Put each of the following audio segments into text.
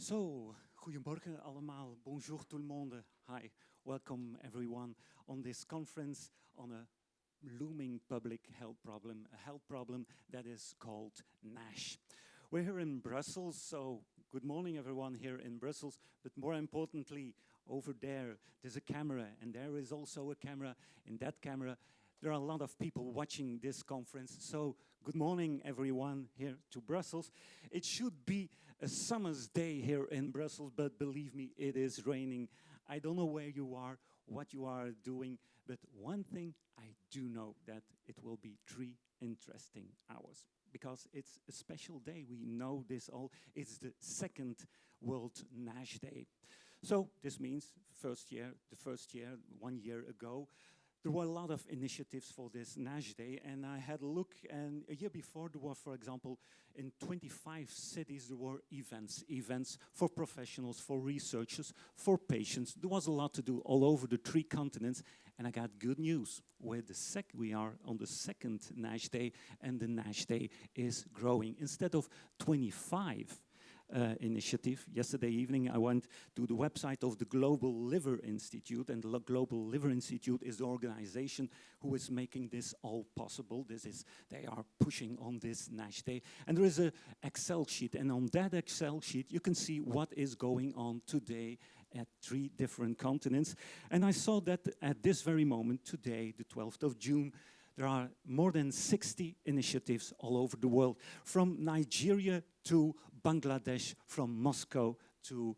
So, goedemorgen allemaal, bonjour tout le monde. Hi, welcome everyone on this conference on a looming public health problem that is called NASH. We're here in Brussels, so good morning everyone here in Brussels, but more importantly, over there's a camera, and there is also a camera. In that camera, there are a lot of people watching this conference, so good morning everyone here to Brussels. It should be a summer's day here in Brussels, but believe me, it is raining. I don't know where you are, what you are doing, but one thing I do know, that it will be 3 interesting hours, because it's a special day. We know this all. It's the 2nd World NASH Day. So this means the first year, 1 year ago, there were a lot of initiatives for this NASH Day, and I had a look, and a year before there were, for example, in 25 cities there were events for professionals, for researchers, for patients. There was a lot to do all over the 3 continents, and I got good news. We are on the 2nd NASH Day, and the NASH Day is growing. Instead of 25 initiative. Yesterday evening I went to the website of the Global Liver Institute, and the Global Liver Institute is the organization who is making this all possible. They are pushing on this NASH Day, and there is an Excel sheet, and on that Excel sheet you can see what is going on today at 3 different continents. And I saw that at this very moment, today, the 12th of June, there are more than 60 initiatives all over the world, from Nigeria to Bangladesh, from Moscow to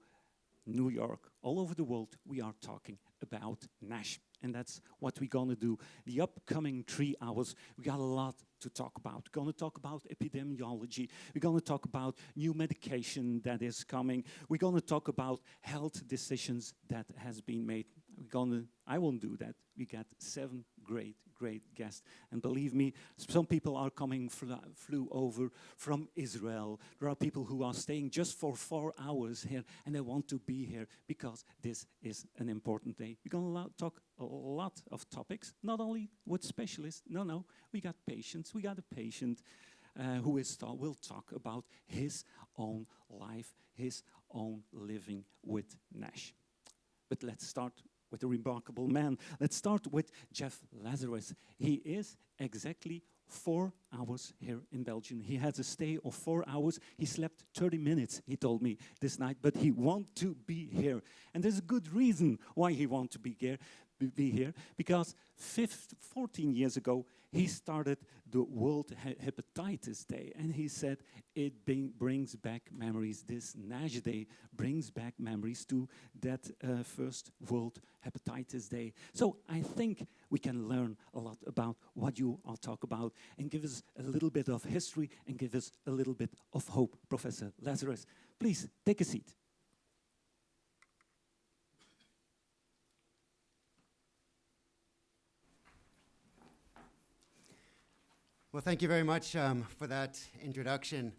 New York. All over the world, we are talking about NASH. And that's what we're going to do. The upcoming 3 hours, we got a lot to talk about. We're going to talk about epidemiology. We're going to talk about new medication that is coming. We're going to talk about health decisions that has been made. I won't do that. We got 7 great guests. And believe me, some people are coming, flew over from Israel. There are people who are staying just for 4 hours here, and they want to be here because this is an important day. We're going to talk a lot of topics, not only with specialists. No, we got patients. We got a patient who will talk about his own life, his own living with NASH. But let's start with a remarkable man. Let's start with Jeff Lazarus. He is exactly 4 hours here in Belgium. He has a stay of 4 hours. He slept 30 minutes, he told me this night, but he wants to be here. And there's a good reason why he wants to be here, because 14 years ago, he started the World Hepatitis Day, and he said it brings back memories. This NASH Day brings back memories to that first World Hepatitis Day. So I think we can learn a lot about what you all talk about, and give us a little bit of history and give us a little bit of hope. Professor Lazarus, please take a seat. Well, thank you very much for that introduction.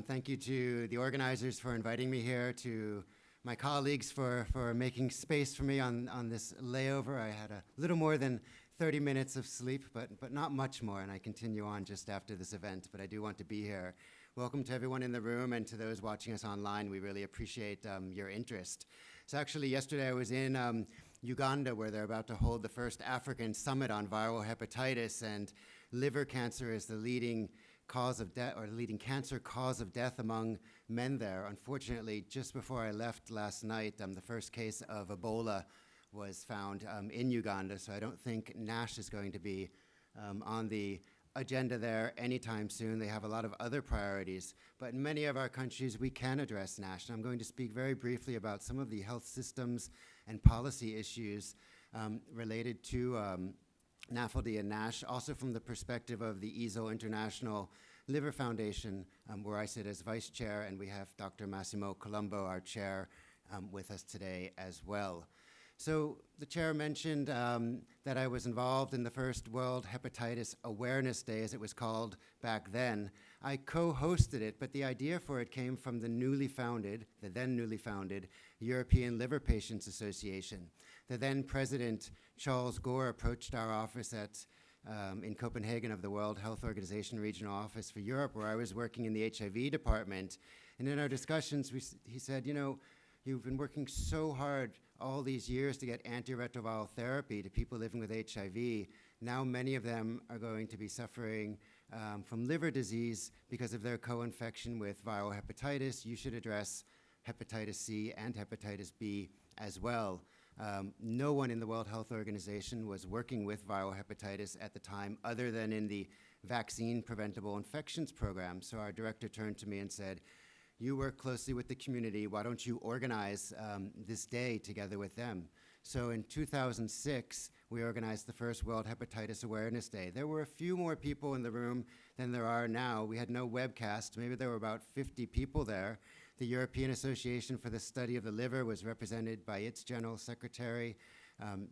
Thank you to the organizers for inviting me here, to my colleagues for making space for me on this layover. I had a little more than 30 minutes of sleep, but not much more, and I continue on just after this event, but I do want to be here. Welcome to everyone in the room, and to those watching us online. We really appreciate your interest. So actually, yesterday I was in Uganda, where they're about to hold the first African summit on viral hepatitis, and liver cancer is the leading cause of death, or the leading cancer cause of death among men there. Unfortunately, just before I left last night, the first case of Ebola was found in Uganda, so I don't think NASH is going to be on the agenda there anytime soon. They have a lot of other priorities, but in many of our countries we can address NASH. And I'm going to speak very briefly about some of the health systems and policy issues related to NAFLD and NASH, also from the perspective of the EASL International Liver Foundation, where I sit as vice chair, and we have Dr. Massimo Colombo, our chair, with us today as well. So the chair mentioned that I was involved in the first World Hepatitis Awareness Day, as it was called back then. I co-hosted it, but the idea for it came from the then newly founded European Liver Patients Association. The then president, Charles Gore, approached our office in Copenhagen of the World Health Organization Regional Office for Europe, where I was working in the HIV department, And in our discussions, he said, you know, you've been working so hard all these years to get antiretroviral therapy to people living with HIV. Now many of them are going to be suffering from liver disease because of their co-infection with viral hepatitis. You should address hepatitis C and hepatitis B as well. No one in the World Health Organization was working with viral hepatitis at the time other than in the Vaccine Preventable Infections Program. So our director turned to me and said, you work closely with the community, why don't you organize this day together with them? So in 2006, we organized the first World Hepatitis Awareness Day. There were a few more people in the room than there are now. We had no webcast. Maybe there were about 50 people there. The European Association for the Study of the Liver was represented by its General Secretary,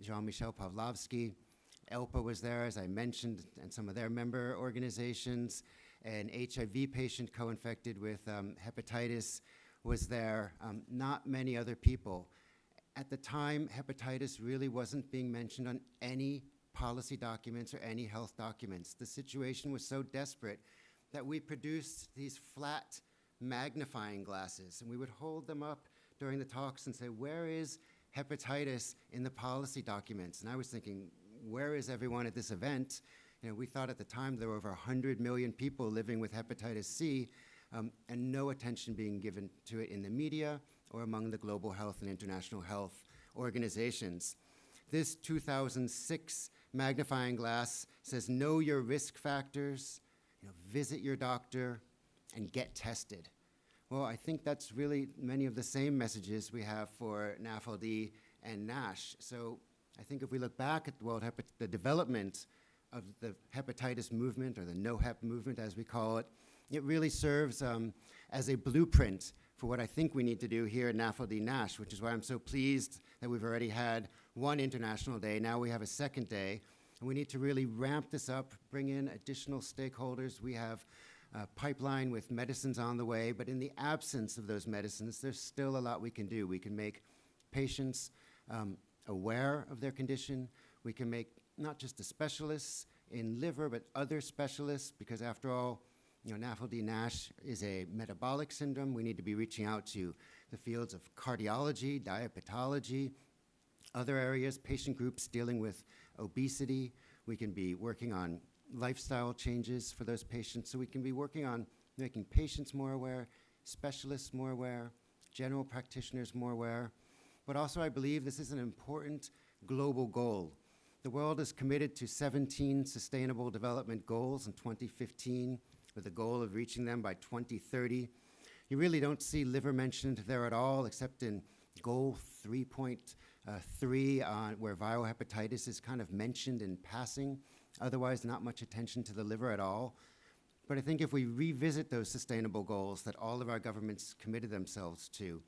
Jean-Michel Pavlovsky. ELPA was there, as I mentioned, and some of their member organizations. An HIV patient co-infected with hepatitis was there. Not many other people. At the time, hepatitis really wasn't being mentioned on any policy documents or any health documents. The situation was so desperate that we produced these flat magnifying glasses, and we would hold them up during the talks and say, where is hepatitis in the policy documents? And I was thinking, where is everyone at this event? You know, we thought at the time there were over 100 million people living with hepatitis C, and no attention being given to it in the media or among the global health and international health organizations. This 2006 magnifying glass says, know your risk factors, you know, visit your doctor, and get tested. Well, I think that's really many of the same messages we have for NAFLD and NASH. So I think if we look back at the development of the hepatitis movement, or the no-hep movement as we call it, it really serves as a blueprint for what I think we need to do here at NAFLD NASH, which is why I'm so pleased that we've already had one international day. Now we have a second day, and we need to really ramp this up, bring in additional stakeholders. We have a pipeline with medicines on the way, but in the absence of those medicines, there's still a lot we can do. We can make patients aware of their condition. We can make not just the specialists in liver, but other specialists, because after all, you know, NAFLD NASH is a metabolic syndrome. We need to be reaching out to the fields of cardiology, diabetology, other areas, patient groups dealing with obesity. We can be working on lifestyle changes for those patients. So we can be working on making patients more aware, specialists more aware, general practitioners more aware. But also I believe this is an important global goal. The world is committed to 17 Sustainable Development Goals in 2015 with the goal of reaching them by 2030. You really don't see liver mentioned there at all, except in goal 3.3 where viral hepatitis is kind of mentioned in passing. Otherwise, not much attention to the liver at all. But I think if we revisit those sustainable goals that all of our governments committed themselves to,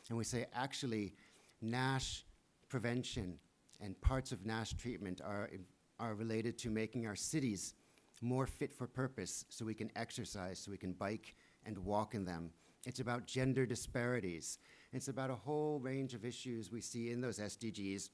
and we say, actually, NASH prevention and parts of NASH treatment are related to making our cities more fit for purpose so we can exercise, so we can bike and walk in them. It's about gender disparities. It's about a whole range of issues we see in those SDGs,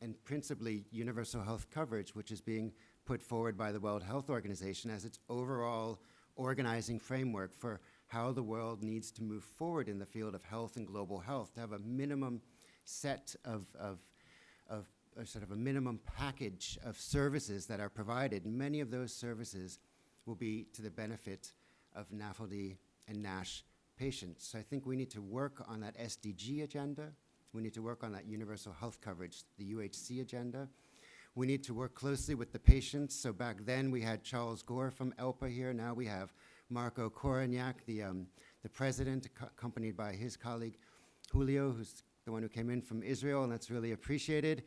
and principally universal health coverage, which is being put forward by the World Health Organization as its overall organizing framework for how the world needs to move forward in the field of health and global health, to have a minimum set of sort of a minimum package of services that are provided. Many of those services will be to the benefit of NAFLD and NASH patients. So I think we need to work on that SDG agenda. We need to work on that universal health coverage, the UHC agenda. We need to work closely with the patients. So back then we had Charles Gore from ELPA here. Now we have Marko Korenjac, the president, accompanied by his colleague Julio, who's the one who came in from Israel, and that's really appreciated.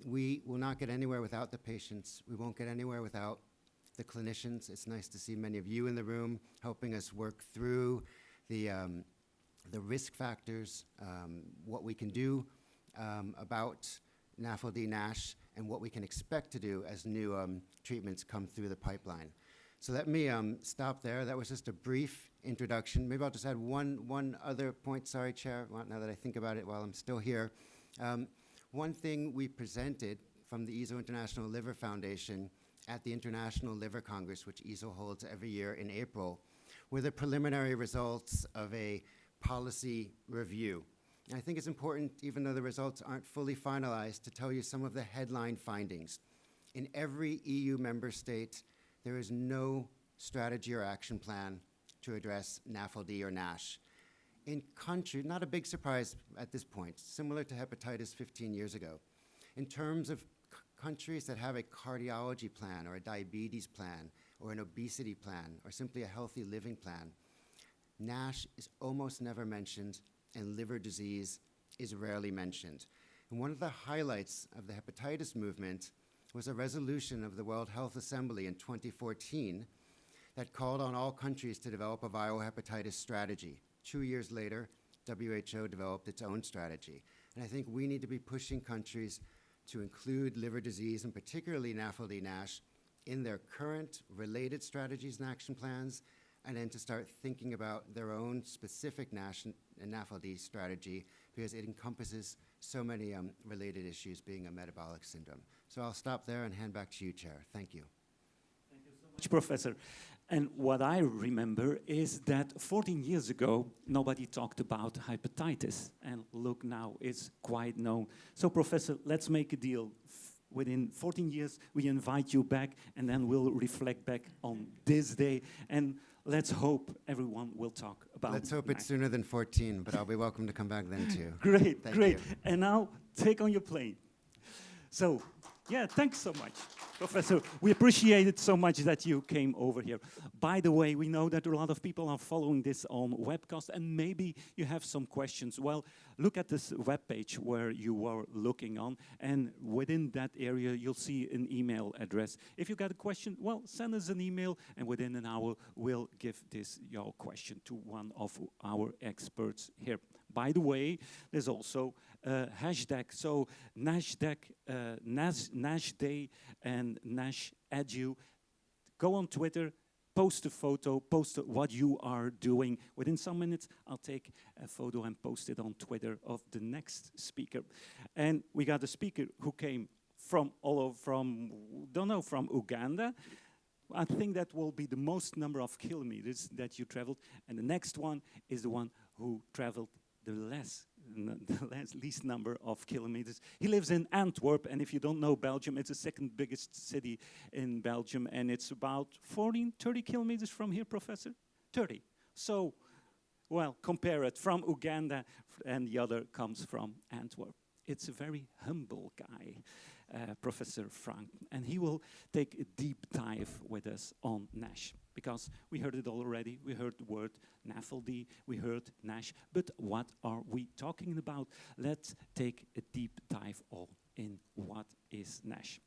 We will not get anywhere without the patients. We won't get anywhere without the clinicians. It's nice to see many of you in the room helping us work through the risk factors, what we can do about NAFLD NASH, and what we can expect to do as new treatments come through the pipeline. So let me stop there. That was just a brief introduction. Maybe I'll just add one other point. Sorry, Chair, now that I think about it while I'm still here. One thing we presented from the EASL International Liver Foundation at the International Liver Congress, which EASL holds every year in April, were the preliminary results of a policy review. And I think it's important, even though the results aren't fully finalized, to tell you some of the headline findings. In every EU member state, there is no strategy or action plan to address NAFLD or NASH. In countries, not a big surprise at this point, similar to hepatitis 15 years ago. In terms of countries that have a cardiology plan or a diabetes plan or an obesity plan or simply a healthy living plan, NASH is almost never mentioned and liver disease is rarely mentioned. And one of the highlights of the hepatitis movement was a resolution of the World Health Assembly in 2014 that called on all countries to develop a viral hepatitis strategy. 2 years later, WHO developed its own strategy. And I think we need to be pushing countries to include liver disease, and particularly NAFLD-NASH, in their current related strategies and action plans, and then to start thinking about their own specific NASH and NAFLD strategy, because it encompasses so many related issues, being a metabolic syndrome. So I'll stop there and hand back to you, Chair. Thank you. Thank you so much, Professor. And what I remember is that 14 years ago, nobody talked about hepatitis. And look, now it's quite known. So, Professor, let's make a deal. Within 14 years, we invite you back, and then we'll reflect back on this day. And let's hope everyone will talk about it. Let's hope it's sooner than 14, but I'll be welcome to come back then, too. Great, Thank great. you. And now, take on your plane. So, yeah, thanks so much, Professor. We appreciate it so much that you came over here. By the way, we know that a lot of people are following this on webcast, and maybe you have some questions. Well, look at this webpage where you were looking on, and within that area, you'll see an email address. If you got a question, well, send us an email, and within an hour, we'll give your question to one of our experts here. By the way, there's also a hashtag, so NASH Day and NASH Edu. Go on Twitter, post a photo, post what you are doing. Within some minutes, I'll take a photo and post it on Twitter of the next speaker. And we got a speaker who came from from Uganda. I think that will be the most number of kilometers that you traveled. And the next one is the one who traveled the least number of kilometers. He lives in Antwerp, and if you don't know Belgium, it's the second biggest city in Belgium, and it's about 30 kilometers from here, Professor? 30. So, well, compare it from Uganda, and the other comes from Antwerp. It's a very humble guy, Professor Francque, and he will take a deep dive with us on NASH. Because we heard it already, we heard the word NAFLD, we heard NASH, but what are we talking about? Let's take a deep dive in what is NASH.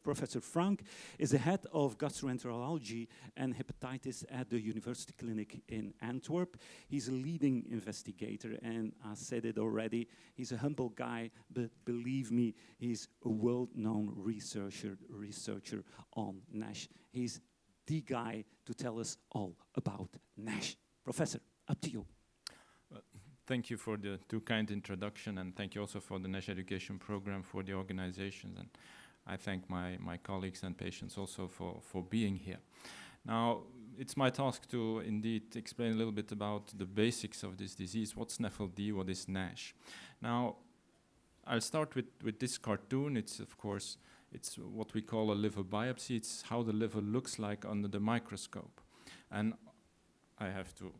Professor Francque is the head of gastroenterology and hepatitis at the University Clinic in Antwerp. He's a leading investigator, and I said it already, he's a humble guy, but believe me, he's a world-known researcher on NASH. He's the guy to tell us all about NASH. Professor, up to you. Thank you for the too kind introduction, and thank you also for the NASH Education Program, for the organization, and I thank my colleagues and patients also for being here. Now, it's my task to indeed explain a little bit about the basics of this disease. What's NAFLD? What is NASH? Now, I'll start with this cartoon. It's, of course, it's what we call a liver biopsy. It's how the liver looks like under the microscope. And I have to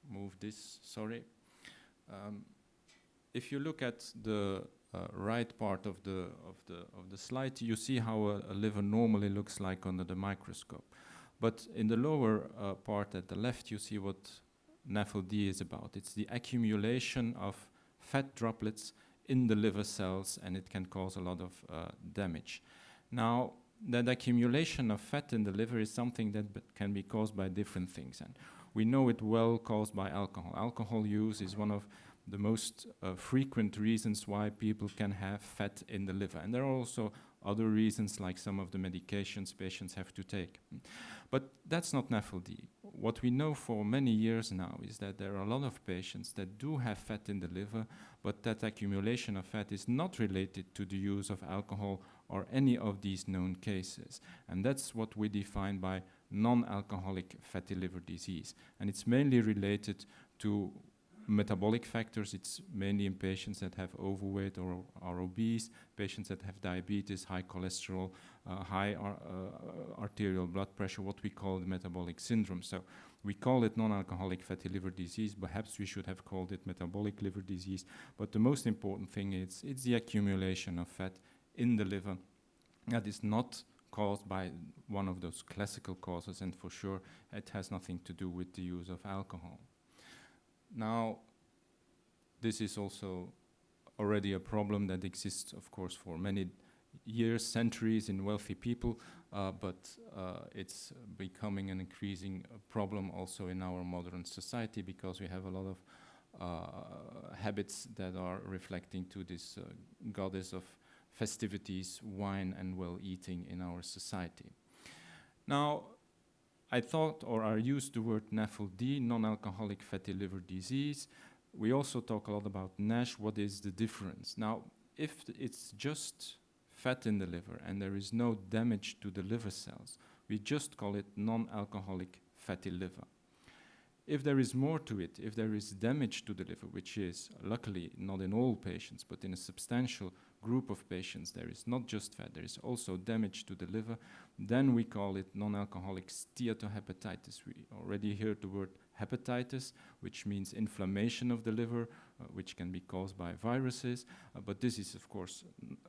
move this, sorry. If you look at the right part of the slide, you see how a liver normally looks like under the microscope. But in the lower part at the left, you see what NAFLD is about. It's the accumulation of fat droplets in the liver cells, and it can cause a lot of damage. Now, that accumulation of fat in the liver is something that can be caused by different things. And we know it well caused by alcohol. Alcohol use is one of the most frequent reasons why people can have fat in the liver. And there are also other reasons, like some of the medications patients have to take. But that's not NAFLD. What we know for many years now is that there are a lot of patients that do have fat in the liver, but that accumulation of fat is not related to the use of alcohol or any of these known cases. And that's what we define by non-alcoholic fatty liver disease. And it's mainly related to metabolic factors. It's mainly in patients that have overweight or are obese, patients that have diabetes, high cholesterol, high arterial blood pressure, what we call the metabolic syndrome. So we call it non-alcoholic fatty liver disease. Perhaps we should have called it metabolic liver disease. But the most important thing is it's the accumulation of fat in the liver that is not caused by one of those classical causes, and for sure it has nothing to do with the use of alcohol. Now, this is also already a problem that exists, of course, for many years, centuries in wealthy people, but it's becoming an increasing problem also in our modern society, because we have a lot of habits that are reflecting to this goddess of festivities, wine and well-eating in our society. Now, I thought, or I used the word NAFLD, non-alcoholic fatty liver disease. We also talk a lot about NASH. What is the difference? Now, if it's just fat in the liver and there is no damage to the liver cells, we just call it non-alcoholic fatty liver. If there is more to it, if there is damage to the liver, which is luckily not in all patients, but in a substantial group of patients, there is not just fat, there is also damage to the liver, then we call it non-alcoholic steatohepatitis. We already heard the word hepatitis, which means inflammation of the liver, which can be caused by viruses, but this is of course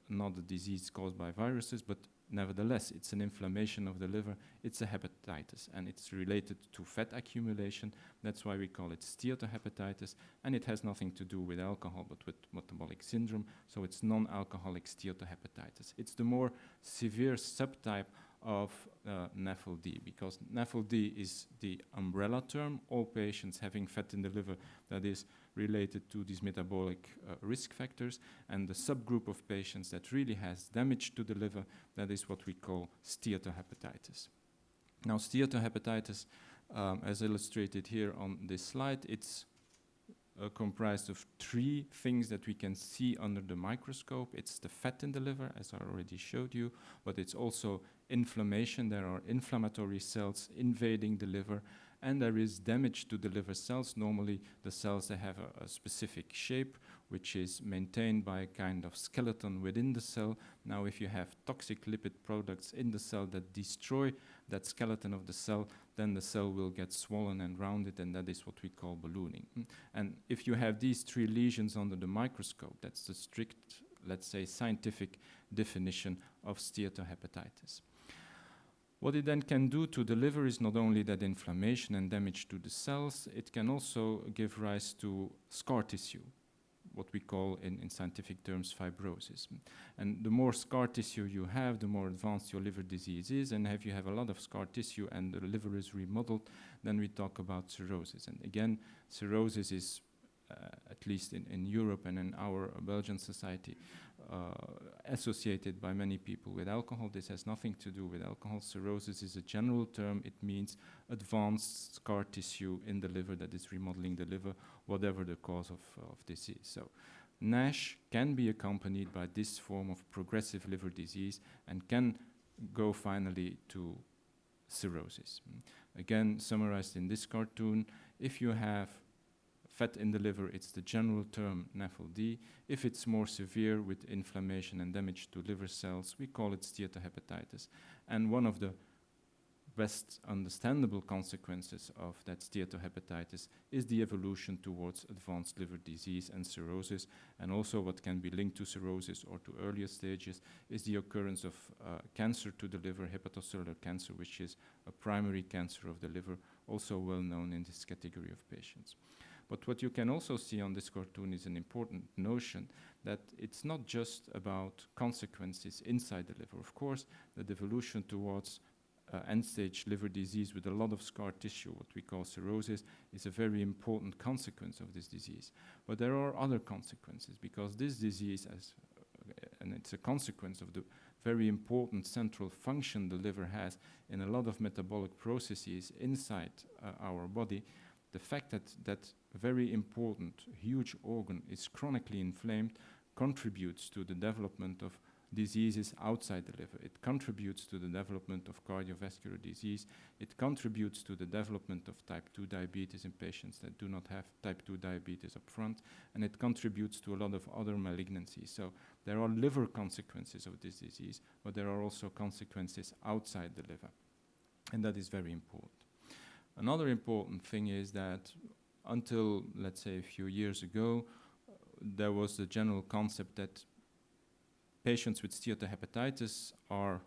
not a disease caused by viruses, but nevertheless it's an inflammation of the liver, it's a hepatitis, and it's related to fat accumulation. That's why we call it steatohepatitis, and it has nothing to do with alcohol but with metabolic syndrome, so it's non-alcoholic steatohepatitis. It's the more severe subtype of NAFLD, because NAFLD is the umbrella term, all patients having fat in the liver that is related to these metabolic risk factors, and the subgroup of patients that really has damage to the liver, that is what we call steatohepatitis. Now, steatohepatitis, as illustrated here on this slide, it's comprised of three things that we can see under the microscope. It's the fat in the liver, as I already showed you, but it's also inflammation. There are inflammatory cells invading the liver, and there is damage to the liver cells. Normally, the cells, they have a specific shape, which is maintained by a kind of skeleton within the cell. Now, if you have toxic lipid products in the cell that destroy that skeleton of the cell, then the cell will get swollen and rounded, and that is what we call ballooning. And if you have these three lesions under the microscope, that's the strict, let's say, scientific definition of steatohepatitis. What it then can do to the liver is not only that inflammation and damage to the cells, it can also give rise to scar tissue, what we call in scientific terms fibrosis. And the more scar tissue you have, the more advanced your liver disease is, and if you have a lot of scar tissue and the liver is remodeled, then we talk about cirrhosis. And again, cirrhosis is, at least in Europe and in our Belgian society, associated by many people with alcohol. This has nothing to do with alcohol. Cirrhosis is a general term. It means advanced scar tissue in the liver that is remodeling the liver, whatever the cause of disease. So NASH can be accompanied by this form of progressive liver disease and can go finally to cirrhosis. Again, summarized in this cartoon, if you have fat in the liver, it's the general term NAFLD. If it's more severe with inflammation and damage to liver cells, we call it steatohepatitis. And one of the best understandable consequences of that steatohepatitis is the evolution towards advanced liver disease and cirrhosis. And also what can be linked to cirrhosis or to earlier stages is the occurrence of cancer to the liver, hepatocellular cancer, which is a primary cancer of the liver, also well known in this category of patients. But what you can also see on this cartoon is an important notion that it's not just about consequences inside the liver. Of course, the evolution towards end-stage liver disease with a lot of scar tissue, what we call cirrhosis, is a very important consequence of this disease. But there are other consequences, because this disease, and it's a consequence of the very important central function the liver has in a lot of metabolic processes inside our body. The fact that that very important, huge organ is chronically inflamed contributes to the development of diseases outside the liver. It contributes to the development of cardiovascular disease. It contributes to the development of type 2 diabetes in patients that do not have type 2 diabetes up front, and it contributes to a lot of other malignancies. So there are liver consequences of this disease, but there are also consequences outside the liver, and that is very important. Another important thing is that until, let's say, a few years ago, there was the general concept that patients with steatohepatitis are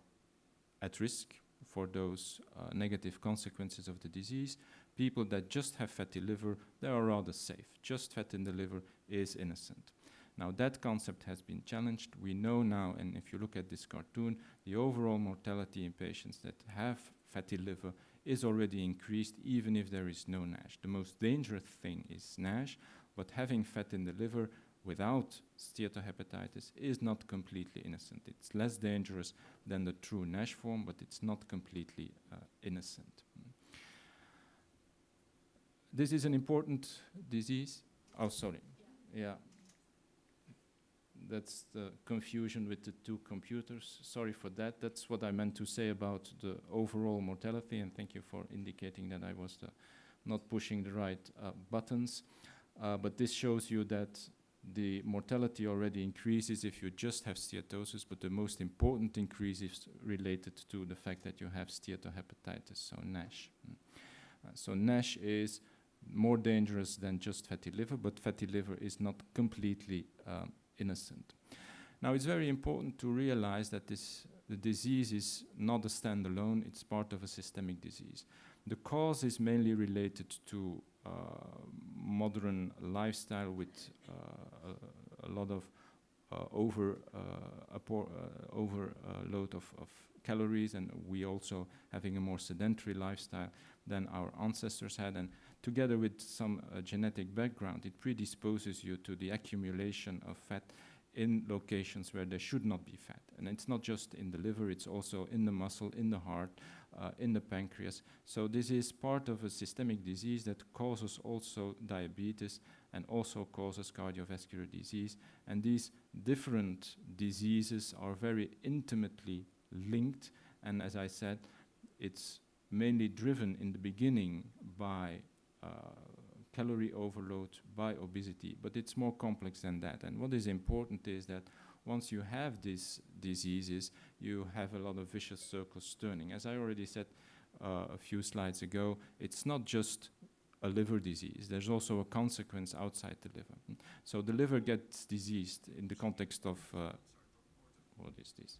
at risk for those negative consequences of the disease. People that just have fatty liver, they are rather safe. Just fat in the liver is innocent. Now that concept has been challenged. We know now, and if you look at this cartoon, the overall mortality in patients that have fatty liver is already increased even if there is no NASH. The most dangerous thing is NASH, but having fat in the liver without steatohepatitis is not completely innocent. It's less dangerous than the true NASH form, but it's not completely innocent. This is an important disease. Oh, sorry. Yeah. That's the confusion with the two computers. Sorry for that. That's what I meant to say about the overall mortality, and thank you for indicating that I was not pushing the right buttons. But this shows you that the mortality already increases if you just have steatosis, but the most important increase is related to the fact that you have steatohepatitis, so NASH. So NASH is more dangerous than just fatty liver, but fatty liver is not completely innocent. Now, it's very important to realize that the disease is not a standalone, it's part of a systemic disease. The cause is mainly related to modern lifestyle with a lot of overload of calories, and we also having a more sedentary lifestyle than our ancestors had, and together with some genetic background, it predisposes you to the accumulation of fat in locations where there should not be fat. And it's not just in the liver, it's also in the muscle, in the heart, in the pancreas. So this is part of a systemic disease that causes also diabetes and also causes cardiovascular disease. And these different diseases are very intimately linked. And as I said, it's mainly driven in the beginning by calorie overload, by obesity, but it's more complex than that. And what is important is that once you have these diseases, you have a lot of vicious circles turning. As I already said a few slides ago, it's not just a liver disease. There's also a consequence outside the liver. So the liver gets diseased in the context of, what is this?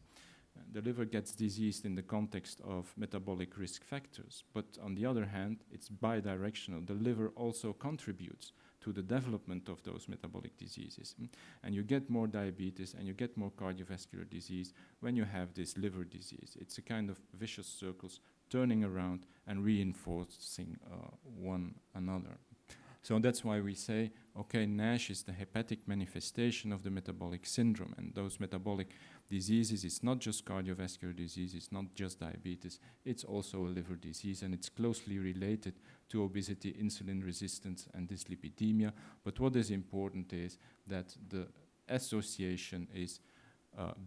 The liver gets diseased in the context of metabolic risk factors, but on the other hand, it's bidirectional. The liver also contributes to the development of those metabolic diseases. And you get more diabetes and you get more cardiovascular disease when you have this liver disease. It's a kind of vicious circles turning around and reinforcing one another. So that's why we say, okay, NASH is the hepatic manifestation of the metabolic syndrome, and those metabolic diseases, it's not just cardiovascular disease, it's not just diabetes, it's also a liver disease, and it's closely related to obesity, insulin resistance, and dyslipidemia. But what is important is that the association is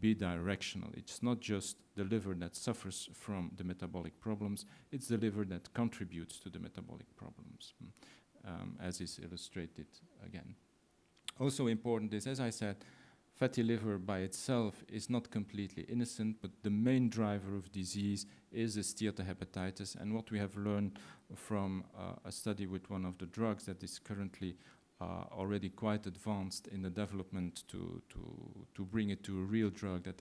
bidirectional. It's not just the liver that suffers from the metabolic problems, it's the liver that contributes to the metabolic problems, as is illustrated again. Also important is, as I said, fatty liver by itself is not completely innocent, but the main driver of disease is the steatohepatitis. And what we have learned from a study with one of the drugs that is currently already quite advanced in the development to bring it to a real drug that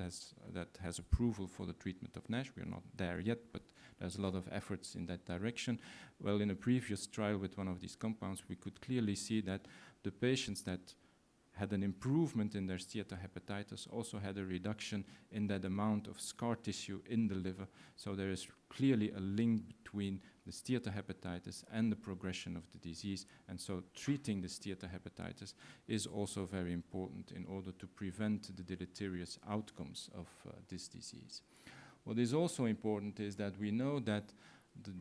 has approval for the treatment of NASH. We are not there yet, but there's a lot of efforts in that direction. Well, in a previous trial with one of these compounds, we could clearly see that the patients that had an improvement in their steatohepatitis also had a reduction in that amount of scar tissue in the liver. So there is clearly a link between the steatohepatitis and the progression of the disease. And so treating the steatohepatitis is also very important in order to prevent the deleterious outcomes of this disease. What is also important is that we know that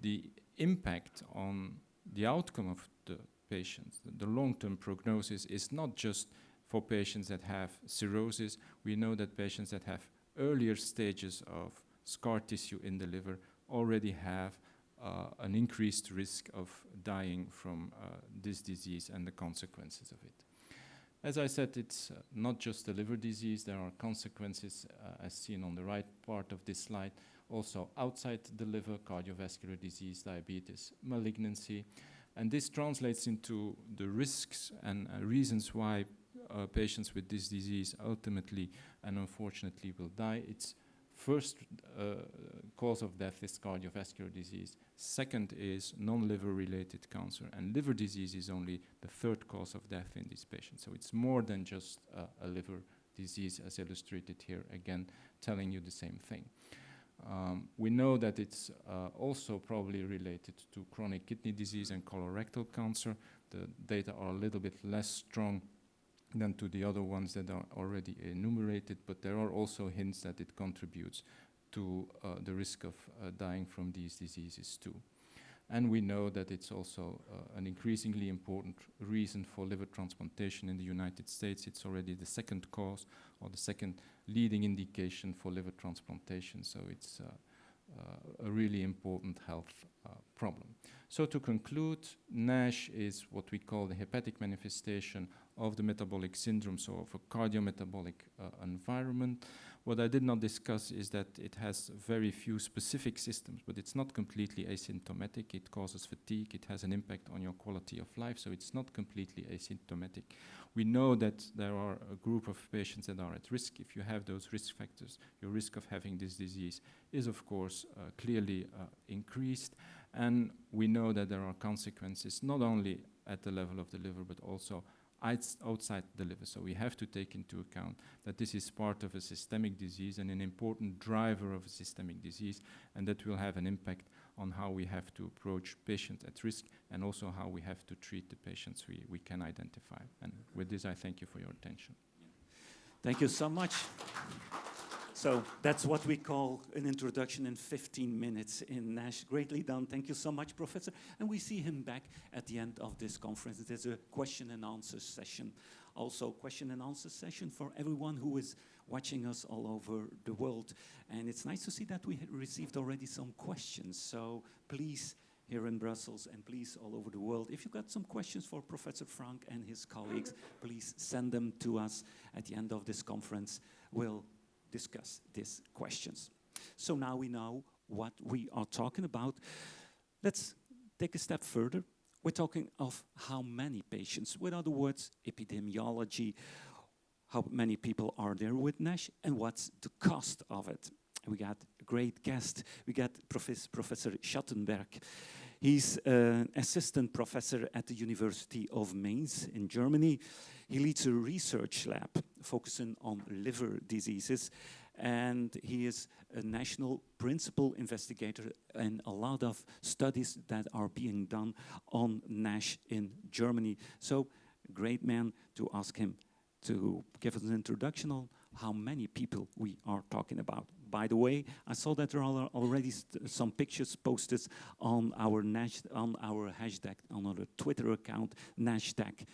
the impact on the outcome of the patients, the long-term prognosis, is not just for patients that have cirrhosis. We know that patients that have earlier stages of scar tissue in the liver already have an increased risk of dying from this disease and the consequences of it. As I said, it's not just a liver disease. There are consequences, as seen on the right part of this slide, also outside the liver: cardiovascular disease, diabetes, malignancy. And this translates into the risks and reasons why patients with this disease ultimately and unfortunately will die. Its first cause of death is cardiovascular disease. Second is non-liver related cancer. And liver disease is only the third cause of death in these patients. So it's more than just a liver disease, as illustrated here, again, telling you the same thing. We know that it's also probably related to chronic kidney disease and colorectal cancer. The data are a little bit less strong than to the other ones that are already enumerated, but there are also hints that it contributes to the risk of dying from these diseases too. And we know that it's also an increasingly important reason for liver transplantation in the United States. It's already the second cause or the second leading indication for liver transplantation. So it's a really important health problem. So to conclude, NASH is what we call the hepatic manifestation of the metabolic syndrome, so of a cardiometabolic environment. What I did not discuss is that it has very few specific systems, but it's not completely asymptomatic. It causes fatigue. It has an impact on your quality of life, so it's not completely asymptomatic. We know that there are a group of patients that are at risk. If you have those risk factors, your risk of having this disease is, of course, clearly increased. And we know that there are consequences not only at the level of the liver, but also outside the liver. So we have to take into account that this is part of a systemic disease and an important driver of a systemic disease, and that will have an impact on how we have to approach patients at risk and also how we have to treat the patients we can identify. And with this, I thank you for your attention. Thank you so much. So that's what we call an introduction in 15 minutes in NASH. Greatly done. Thank you so much, Professor. And we see him back at the end of this conference. There's a question and answer session. Also, question and answer session for everyone who is watching us all over the world. And it's nice to see that we received already some questions. So please, here in Brussels and please all over the world, if you've got some questions for Professor Francque and his colleagues, please send them to us at the end of this conference. We'll discuss these questions. So now we know what we are talking about. Let's take a step further. We're talking of how many patients, with other words, epidemiology, how many people are there with NASH, and what's the cost of it. And we got a great guest. We got Professor Schattenberg. He's an assistant professor at the University of Mainz in Germany. He leads a research lab focusing on liver diseases, and he is a national principal investigator in a lot of studies that are being done on NASH in Germany. So, great man to ask him to give us an introduction on how many people we are talking about. By the way, I saw that there are already some pictures posted on our NASH, on our hashtag, on our Twitter account, NASHtag.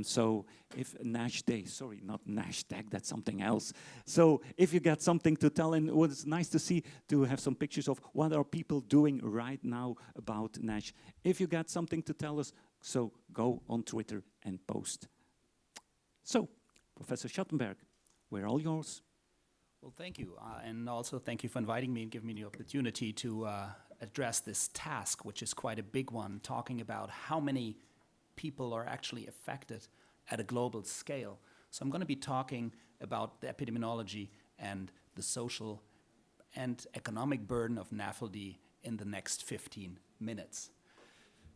So if NASH Day, sorry, not NASHtag, that's something else. So if you got something to tell, and it was nice to see, to have some pictures of what are people doing right now about NASH. If you got something to tell us, so go on Twitter and post. So, Professor Schattenberg, we're all yours. Well, thank you. And also thank you for inviting me and giving me the opportunity to address this task, which is quite a big one, talking about how many people are actually affected at a global scale. So I'm going to be talking about the epidemiology and the social and economic burden of NAFLD in the next 15 minutes.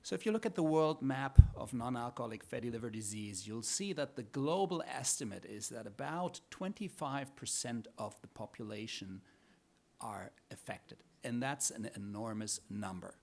So if you look at the world map of non-alcoholic fatty liver disease, you'll see that the global estimate is that about 25% of the population are affected. And that's an enormous number.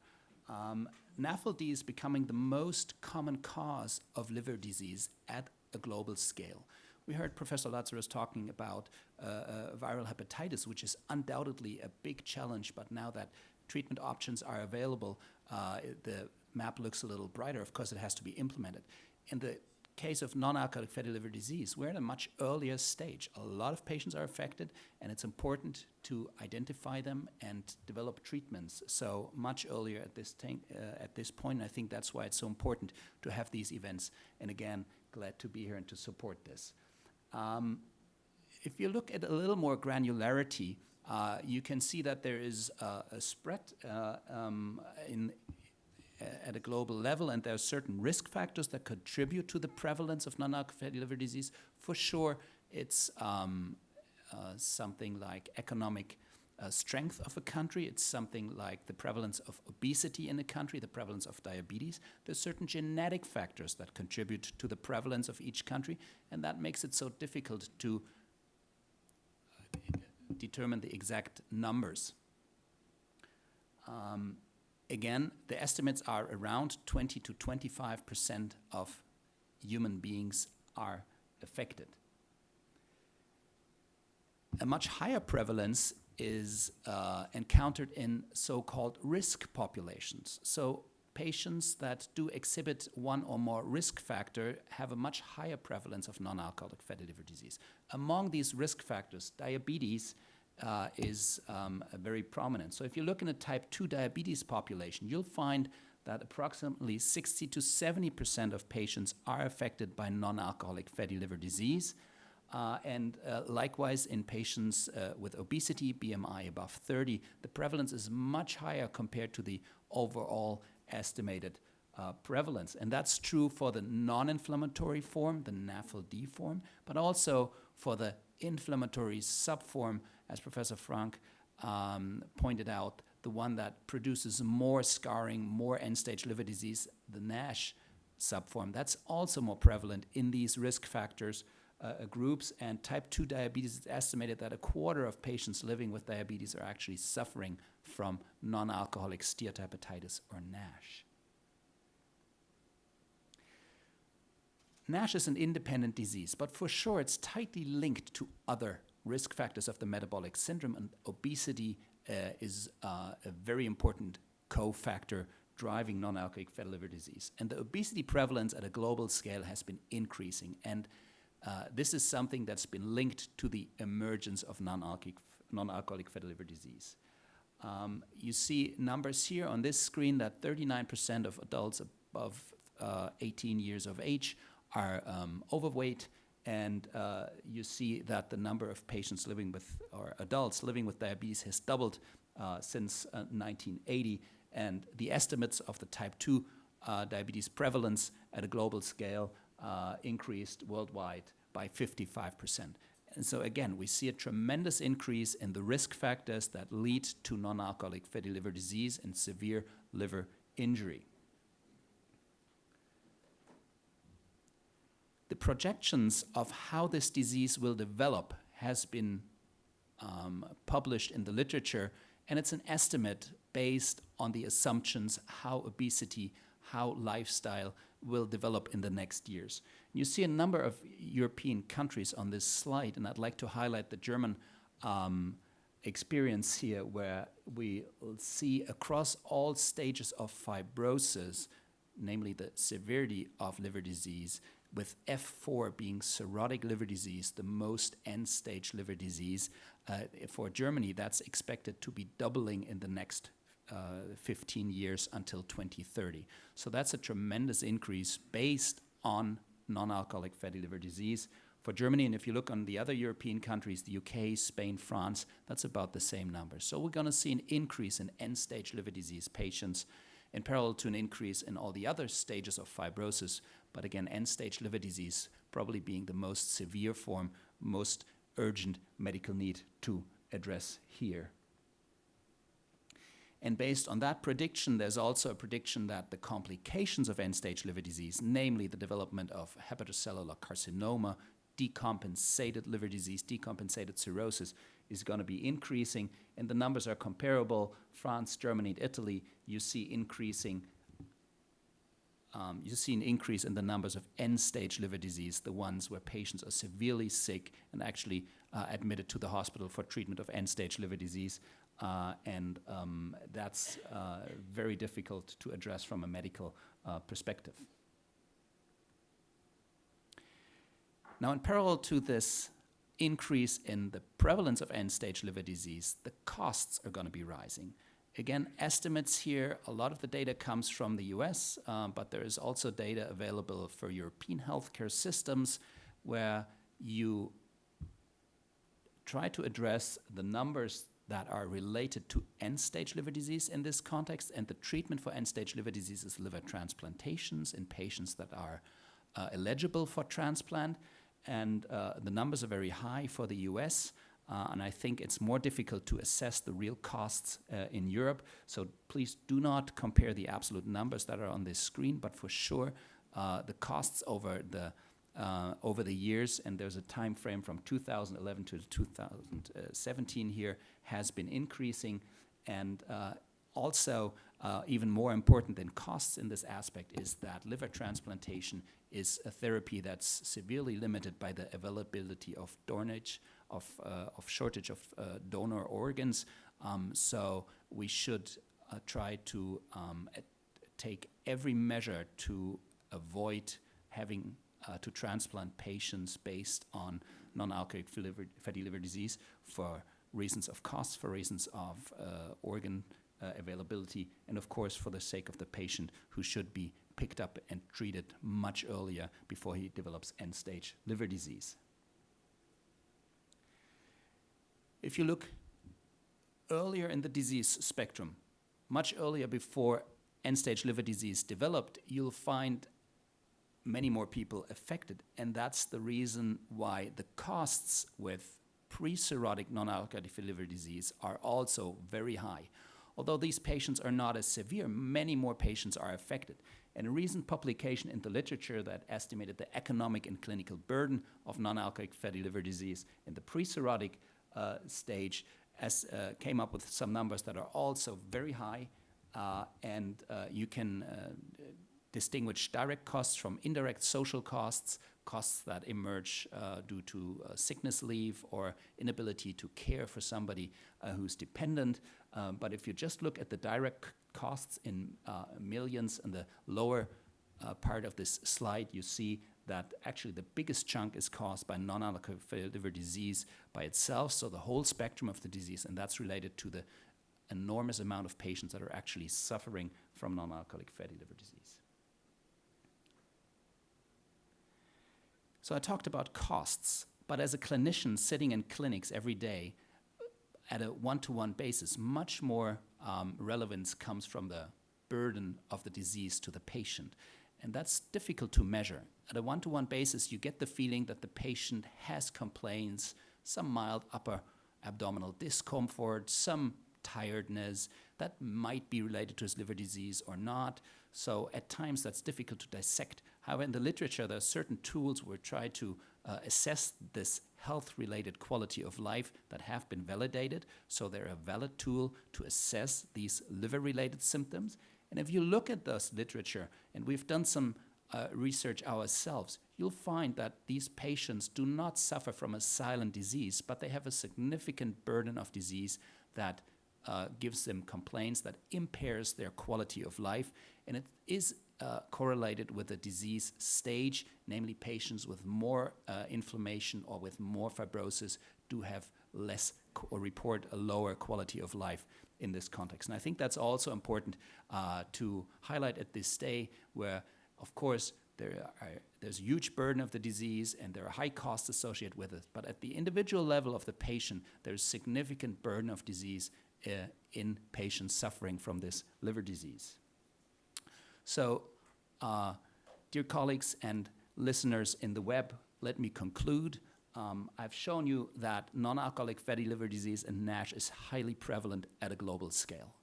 NAFLD is becoming the most common cause of liver disease at a global scale. We heard Professor Lazarus talking about viral hepatitis, which is undoubtedly a big challenge, but now that treatment options are available, the map looks a little brighter. Of course, it has to be implemented. In the case of non-alcoholic fatty liver disease, we're in a much earlier stage. A lot of patients are affected, and it's important to identify them and develop treatments so much earlier at this point. I think that's why it's so important to have these events. And again, glad to be here and to support this. If you look at a little more granularity, you can see that there is a spread at a global level, and there are certain risk factors that contribute to the prevalence of non-alcoholic fatty liver disease. For sure, it's something like economic strength of a country. It's something like the prevalence of obesity in a country, the prevalence of diabetes. There's certain genetic factors that contribute to the prevalence of each country, and that makes it so difficult to determine the exact numbers. Again, the estimates are around 20 to 25% of human beings are affected. A much higher prevalence is encountered in so-called risk populations. So patients that do exhibit one or more risk factor have a much higher prevalence of non-alcoholic fatty liver disease. Among these risk factors, diabetes is very prominent. So if you look in a type 2 diabetes population, you'll find that approximately 60 to 70% of patients are affected by non-alcoholic fatty liver disease. Likewise, in patients with obesity, BMI above 30, the prevalence is much higher compared to the overall estimated prevalence. And that's true for the non-inflammatory form, the NAFLD form, but also for the inflammatory subform, as Professor Francque pointed out, the one that produces more scarring, more end-stage liver disease, the NASH subform. That's also more prevalent in these risk factors groups. And type 2 diabetes, it's estimated that a quarter of patients living with diabetes are actually suffering from non-alcoholic steatohepatitis or NASH. NASH is an independent disease, but for sure it's tightly linked to other risk factors of the metabolic syndrome, and obesity is a very important cofactor driving non-alcoholic fatty liver disease. And the obesity prevalence at a global scale has been increasing, and this is something that's been linked to the emergence of non-alcoholic fatty liver disease. You see numbers here on this screen that 39% of adults above 18 years of age are overweight, and you see that the number of patients living with, or adults living with diabetes has doubled since 1980, and the estimates of the type 2 diabetes prevalence at a global scale increased worldwide by 55%. And so again, we see a tremendous increase in the risk factors that lead to non-alcoholic fatty liver disease and severe liver injury. The projections of how this disease will develop has been published in the literature, and it's an estimate based on the assumptions how obesity, how lifestyle will develop in the next years. You see a number of European countries on this slide, and I'd like to highlight the German experience here, where we see across all stages of fibrosis, namely the severity of liver disease, with F4 being cirrhotic liver disease, the most end-stage liver disease. For Germany, that's expected to be doubling in the next 15 years until 2030. So that's a tremendous increase based on non-alcoholic fatty liver disease. For Germany, and if you look on the other European countries, the UK, Spain, France, that's about the same number. So we're going to see an increase in end-stage liver disease patients in parallel to an increase in all the other stages of fibrosis. But again, end-stage liver disease probably being the most severe form, most urgent medical need to address here. And based on that prediction, there's also a prediction that the complications of end-stage liver disease, namely the development of hepatocellular carcinoma, decompensated liver disease, decompensated cirrhosis, is going to be increasing. And the numbers are comparable. France, Germany, and Italy, you see an increase in the numbers of end-stage liver disease, the ones where patients are severely sick and actually admitted to the hospital for treatment of end-stage liver disease. That's very difficult to address from a medical perspective. Now, in parallel to this increase in the prevalence of end-stage liver disease, the costs are going to be rising. Again, estimates here, a lot of the data comes from the US, but there is also data available for European healthcare systems where you try to address the numbers that are related to end-stage liver disease in this context, and the treatment for end-stage liver disease is liver transplantations in patients that are eligible for transplant, and the numbers are very high for the US, and I think it's more difficult to assess the real costs in Europe, so please do not compare the absolute numbers that are on this screen, but for sure the costs over the years, and there's a time frame from 2011 to 2017 here, has been increasing. And also, even more important than costs in this aspect is that liver transplantation is a therapy that's severely limited by the availability of shortage of donor organs. So we should try to take every measure to avoid having to transplant patients based on non-alcoholic fatty liver disease for reasons of cost, for reasons of organ availability, and of course for the sake of the patient, who should be picked up and treated much earlier before he develops end-stage liver disease. If you look earlier in the disease spectrum, much earlier before end-stage liver disease developed, you'll find many more people affected, and that's the reason why the costs with pre-cirrhotic non-alcoholic fatty liver disease are also very high. Although these patients are not as severe, many more patients are affected. And a recent publication in the literature that estimated the economic and clinical burden of non-alcoholic fatty liver disease in the pre-cirrhotic stage came up with some numbers that are also very high, and you can distinguish direct costs from indirect social costs, costs that emerge due to sickness leave or inability to care for somebody who's dependent. But if you just look at the direct costs in millions in the lower part of this slide, you see that actually the biggest chunk is caused by non-alcoholic fatty liver disease by itself, so the whole spectrum of the disease, and that's related to the enormous amount of patients that are actually suffering from non-alcoholic fatty liver disease. So I talked about costs, but as a clinician sitting in clinics every day at a one-to-one basis, much more relevance comes from the burden of the disease to the patient. And that's difficult to measure. At a one-to-one basis, you get the feeling that the patient has complaints, some mild upper abdominal discomfort, some tiredness that might be related to his liver disease or not. So at times that's difficult to dissect. However, in the literature, there are certain tools where we try to assess this health-related quality of life that have been validated. So they're a valid tool to assess these liver-related symptoms. And if you look at this literature, and we've done some research ourselves, you'll find that these patients do not suffer from a silent disease, but they have a significant burden of disease that gives them complaints, that impairs their quality of life, and it is correlated with the disease stage, namely patients with more inflammation or with more fibrosis do have less or report a lower quality of life in this context. And I think that's also important to highlight at this day where, of course, there's a huge burden of the disease and there are high costs associated with it. But at the individual level of the patient, there's significant burden of disease in patients suffering from this liver disease. So, dear colleagues and listeners in the web, let me conclude. I've shown you that non-alcoholic fatty liver disease and NASH is highly prevalent at a global scale.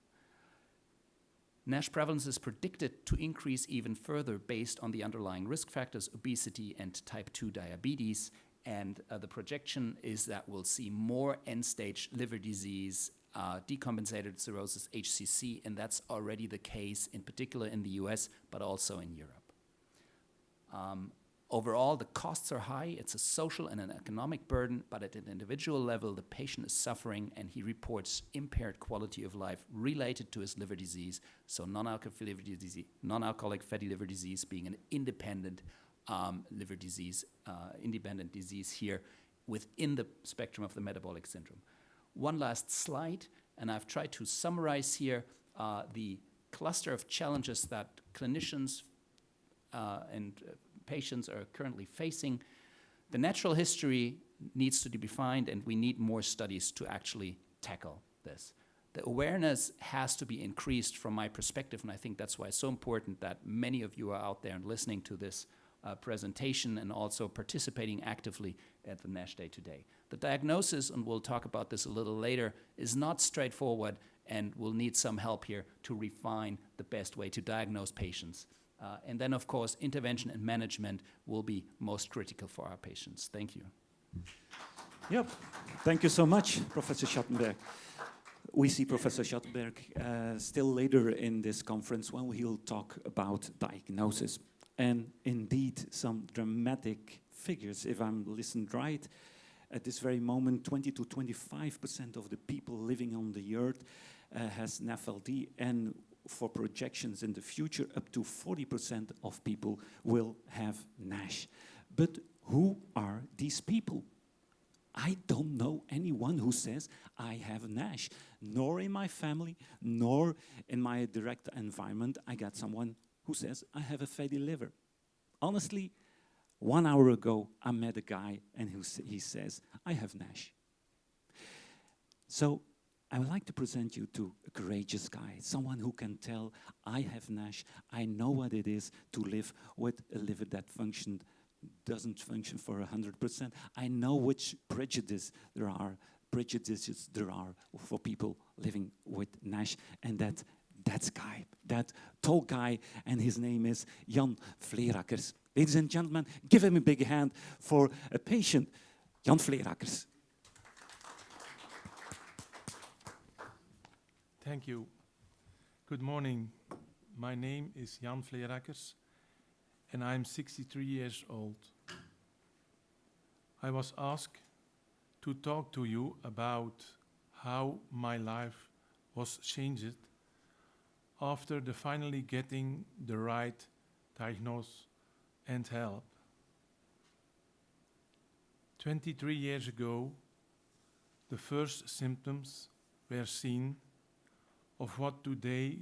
NASH prevalence is predicted to increase even further based on the underlying risk factors, obesity and type 2 diabetes. And the projection is that we'll see more end-stage liver disease, decompensated cirrhosis, HCC, and that's already the case, in particular in the US, but also in Europe. Overall, the costs are high. It's a social and an economic burden, but at an individual level, the patient is suffering and he reports impaired quality of life related to his liver disease. So non-alcoholic fatty liver disease being an independent liver disease, independent disease here within the spectrum of the metabolic syndrome. One last slide, and I've tried to summarize here the cluster of challenges that clinicians and patients are currently facing. The natural history needs to be defined, and we need more studies to actually tackle this. The awareness has to be increased from my perspective, and I think that's why it's so important that many of you are out there and listening to this presentation and also participating actively at the NASH Day today. The diagnosis, and we'll talk about this a little later, is not straightforward, and we'll need some help here to refine the best way to diagnose patients. And then, of course, intervention and management will be most critical for our patients. Thank you. Yep. Thank you so much, Professor Schattenberg. We see Professor Schattenberg still later in this conference when he'll talk about diagnosis. And indeed, some dramatic figures, if I'm listened right. At this very moment, 20 to 25% of the people living on the earth has NAFLD, and for projections in the future, up to 40% of people will have NASH. But who are these people? I don't know anyone who says I have NASH, nor in my family, nor in my direct environment. I got someone who says I have a fatty liver. Honestly, 1 hour ago, I met a guy and he says, I have NASH. So I would like to present you to a courageous guy, someone who can tell, I have NASH, I know what it is to live with a liver that doesn't function for 100%. I know which prejudices there are for people living with NASH, and that guy, that tall guy, and his name is Jan Vleerackers. Ladies and gentlemen, give him a big hand for a patient, Jan Vleerackers. Thank you. Good morning. My name is Jan Vleerackers, and I'm 63 years old. I was asked to talk to you about how my life was changed after finally getting the right diagnosis and help. 23 years ago, the first symptoms were seen of what today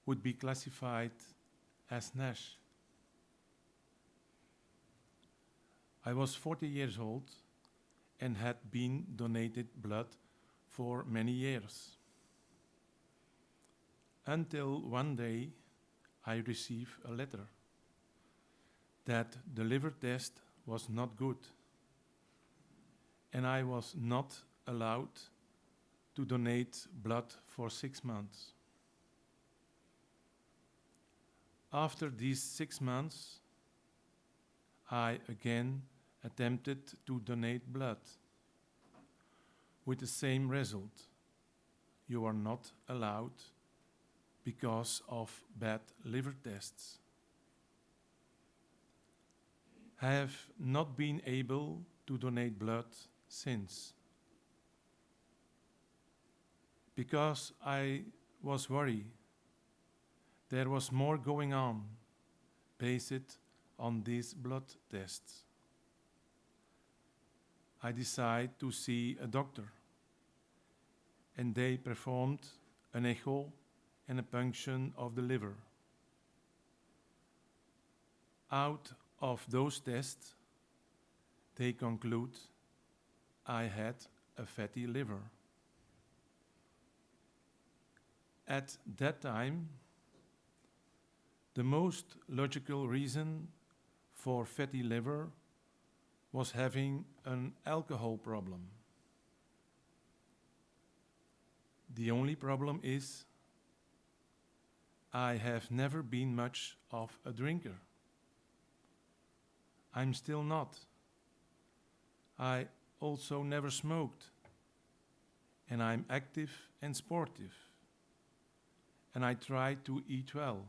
would be classified as NASH. I was 40 years old and had been donated blood for many years. Until one day I received a letter that the liver test was not good and I was not allowed to donate blood for 6 months. After these 6 months, I again attempted to donate blood with the same result. You are not allowed because of bad liver tests. I have not been able to donate blood since, because I was worried there was more going on based on these blood tests. I decided to see a doctor, and they performed an echo and a punction of the liver. Out of those tests, they conclude I had a fatty liver. At that time, the most logical reason for fatty liver was having an alcohol problem. The only problem is I have never been much of a drinker. I'm still not. I also never smoked, and I'm active and sportive, and I try to eat well.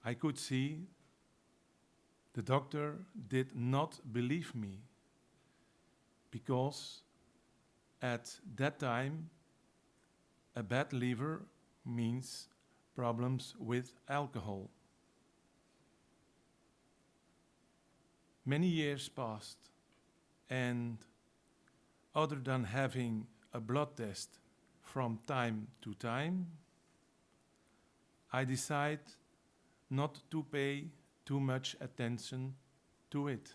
I could see the doctor did not believe me because at that time a bad liver means problems with alcohol. Many years passed, and other than having a blood test from time to time, I decide not to pay too much attention to it.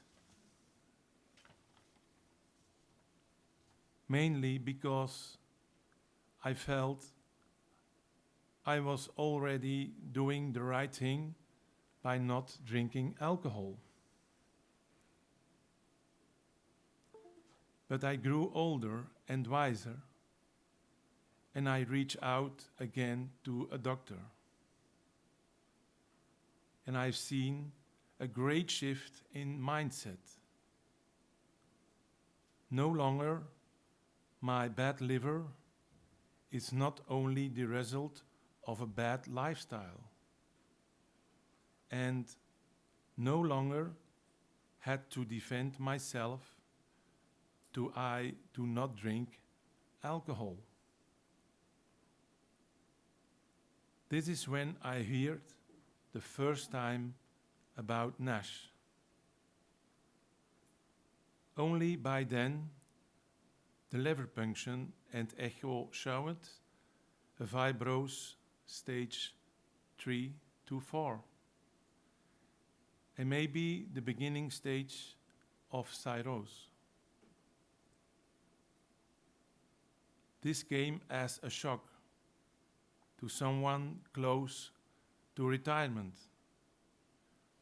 Mainly because I felt I was already doing the right thing by not drinking alcohol. But I grew older and wiser, and I reached out again to a doctor. And I've seen a great shift in mindset. No longer my bad liver is not only the result of a bad lifestyle, and no longer had to defend myself I do not drink alcohol. This is when I heard the first time about NASH. Only by then, the liver function and echo showed a fibrose stage 3 to 4, and maybe the beginning stage of cirrhosis. This came as a shock to someone close to retirement,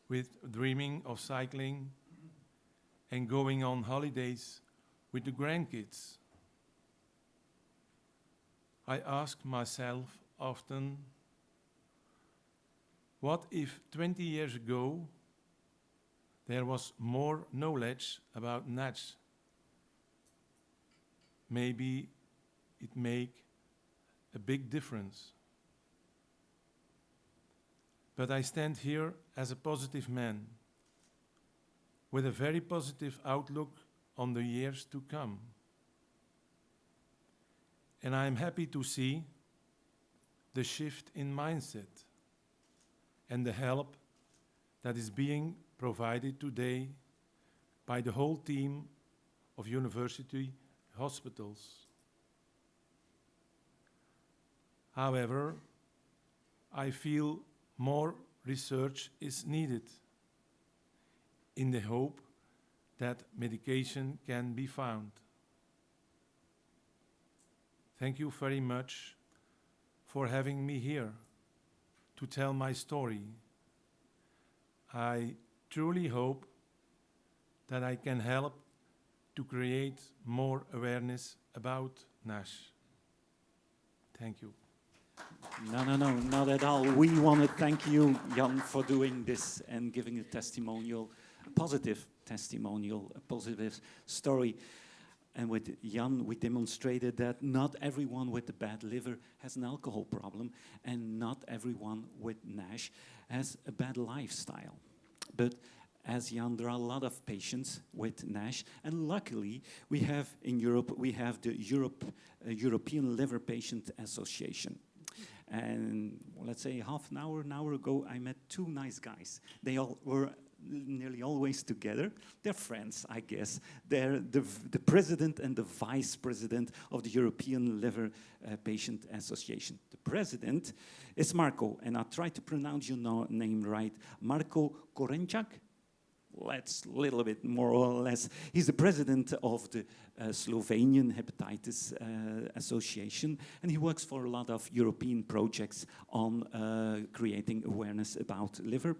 with dreaming of cycling and going on holidays with the grandkids. I ask myself often, what if 20 years ago there was more knowledge about NASH? Maybe it make a big difference. But I stand here as a positive man, with a very positive outlook on the years to come. And I am happy to see the shift in mindset and the help that is being provided today by the whole team of university hospitals. However, I feel more research is needed in the hope that medication can be found. Thank you very much for having me here to tell my story. I truly hope that I can help to create more awareness about NASH. Thank you. No, not at all. We want to thank you, Jan, for doing this and giving a testimonial, a positive testimonial, a positive story. And with Jan, we demonstrated that not everyone with a bad liver has an alcohol problem, and not everyone with NASH has a bad lifestyle. But as Jan, there are a lot of patients with NASH, and luckily we have in Europe, we have the European Liver Patient Association. And let's say half an hour ago, I met two nice guys. They all were nearly always together. They're friends, I guess. They're the president and the vice president of the European Liver Patient Association. The president is Marko, and I'll try to pronounce your name right. Marko Korenjac. Let's a little bit more or less. He's the president of the Slovenian Hepatitis Association, and he works for a lot of European projects on creating awareness about liver.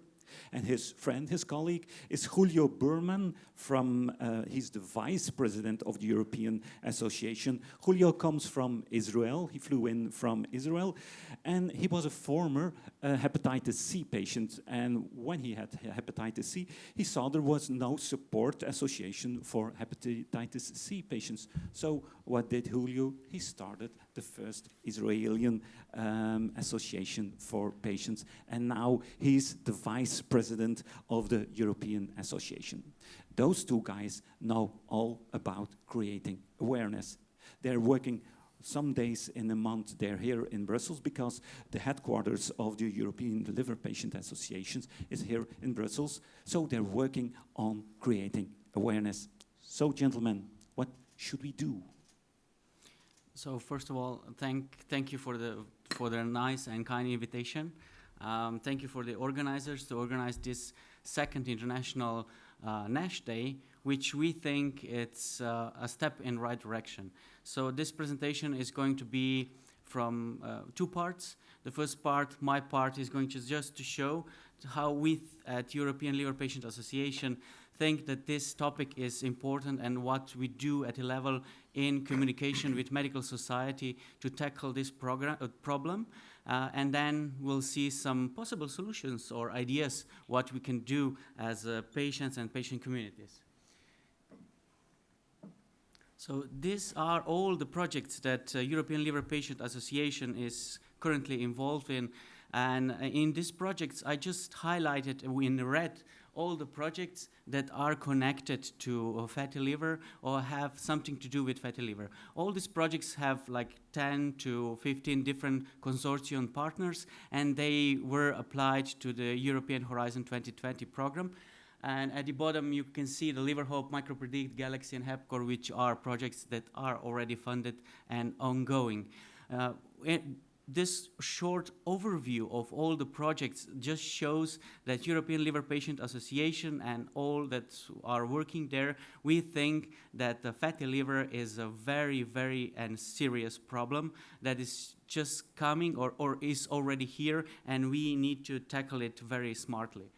And his friend, his colleague, is Julio Burman from, he's the vice president of the European Association. Julio comes from Israel. He flew in from Israel, and he was a former hepatitis C patient. And when he had hepatitis C, he saw there was no support association for hepatitis C patients. So what did Julio? He started the first Israeli association for patients, and now he's the vice president of the European Association. Those two guys know all about creating awareness. They're working some days in a month they're here in Brussels because the headquarters of the European Liver Patient Association is here in Brussels. So they're working on creating awareness. So gentlemen, what should we do? So first of all, thank you for the nice and kind invitation. Thank you for the organizers to organize this second International NASH Day, which we think it's a step in right direction. So this presentation is going to be from two parts. The first part, my part, is going to just to show how we at European Liver Patient Association think that this topic is important and what we do at a level in communication with medical society to tackle this problem. And then we'll see some possible solutions or ideas what we can do as patients and patient communities. So these are all the projects that European Liver Patient Association is currently involved in. And in these projects, I just highlighted in red all the projects that are connected to fatty liver or have something to do with fatty liver. All these projects have like 10 to 15 different consortium partners, and they were applied to the European Horizon 2020 program. And at the bottom, you can see the Liver Hope, MicroPredict, Galaxy, and HepCore, which are projects that are already funded and ongoing. This short overview of all the projects just shows that European Liver Patient Association and all that are working there, we think that the fatty liver is a very, very and serious problem that is just coming or is already here, and we need to tackle it very smartly.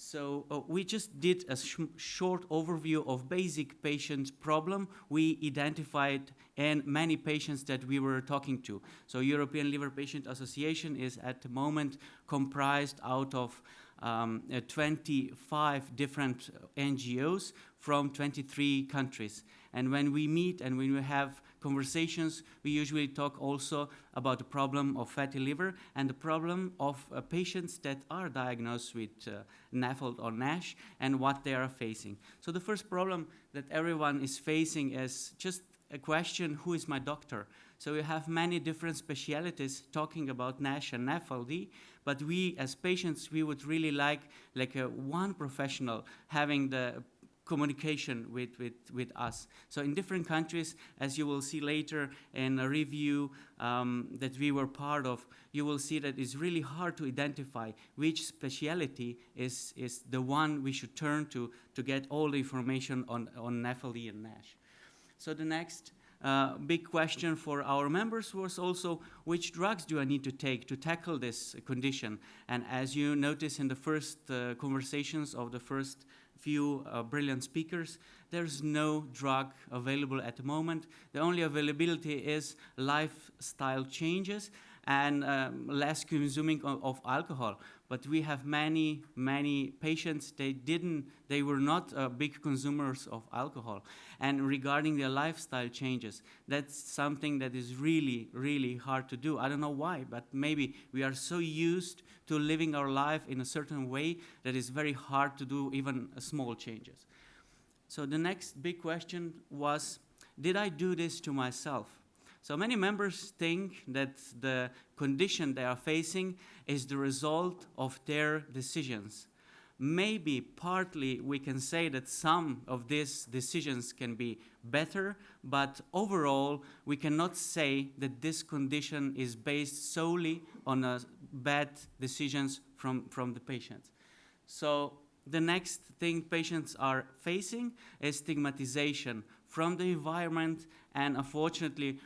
So we just did a short overview of basic patient problem we identified and many patients that we were talking to. So European Liver Patient Association is at the moment comprised out of 25 different NGOs from 23 countries. And when we meet and when we have conversations, we usually talk also about the problem of fatty liver and the problem of patients that are diagnosed with NAFLD or NASH and what they are facing. So the first problem that everyone is facing is just a question, who is my doctor? So we have many different specialities talking about NASH and NAFLD, but we as patients, we would really like one professional having the communication with us. So in different countries, as you will see later in a review that we were part of, you will see that it's really hard to identify which specialty is the one we should turn to get all the information on NAFLD and NASH. So the next big question for our members was also, which drugs do I need to take to tackle this condition? And as you notice in the first conversations of the first few brilliant speakers, there's no drug available at the moment. The only availability is lifestyle changes and less consuming of alcohol. But we have many patients, they were not big consumers of alcohol. And regarding their lifestyle changes, that's something that is really, really hard to do. I don't know why, but maybe we are so used to living our life in a certain way that it's very hard to do even small changes. So the next big question was, did I do this to myself? So many members think that the condition they are facing is the result of their decisions. Maybe partly we can say that some of these decisions can be better, but overall we cannot say that this condition is based solely on bad decisions from the patients. So the next thing patients are facing is stigmatization from the environment and unfortunately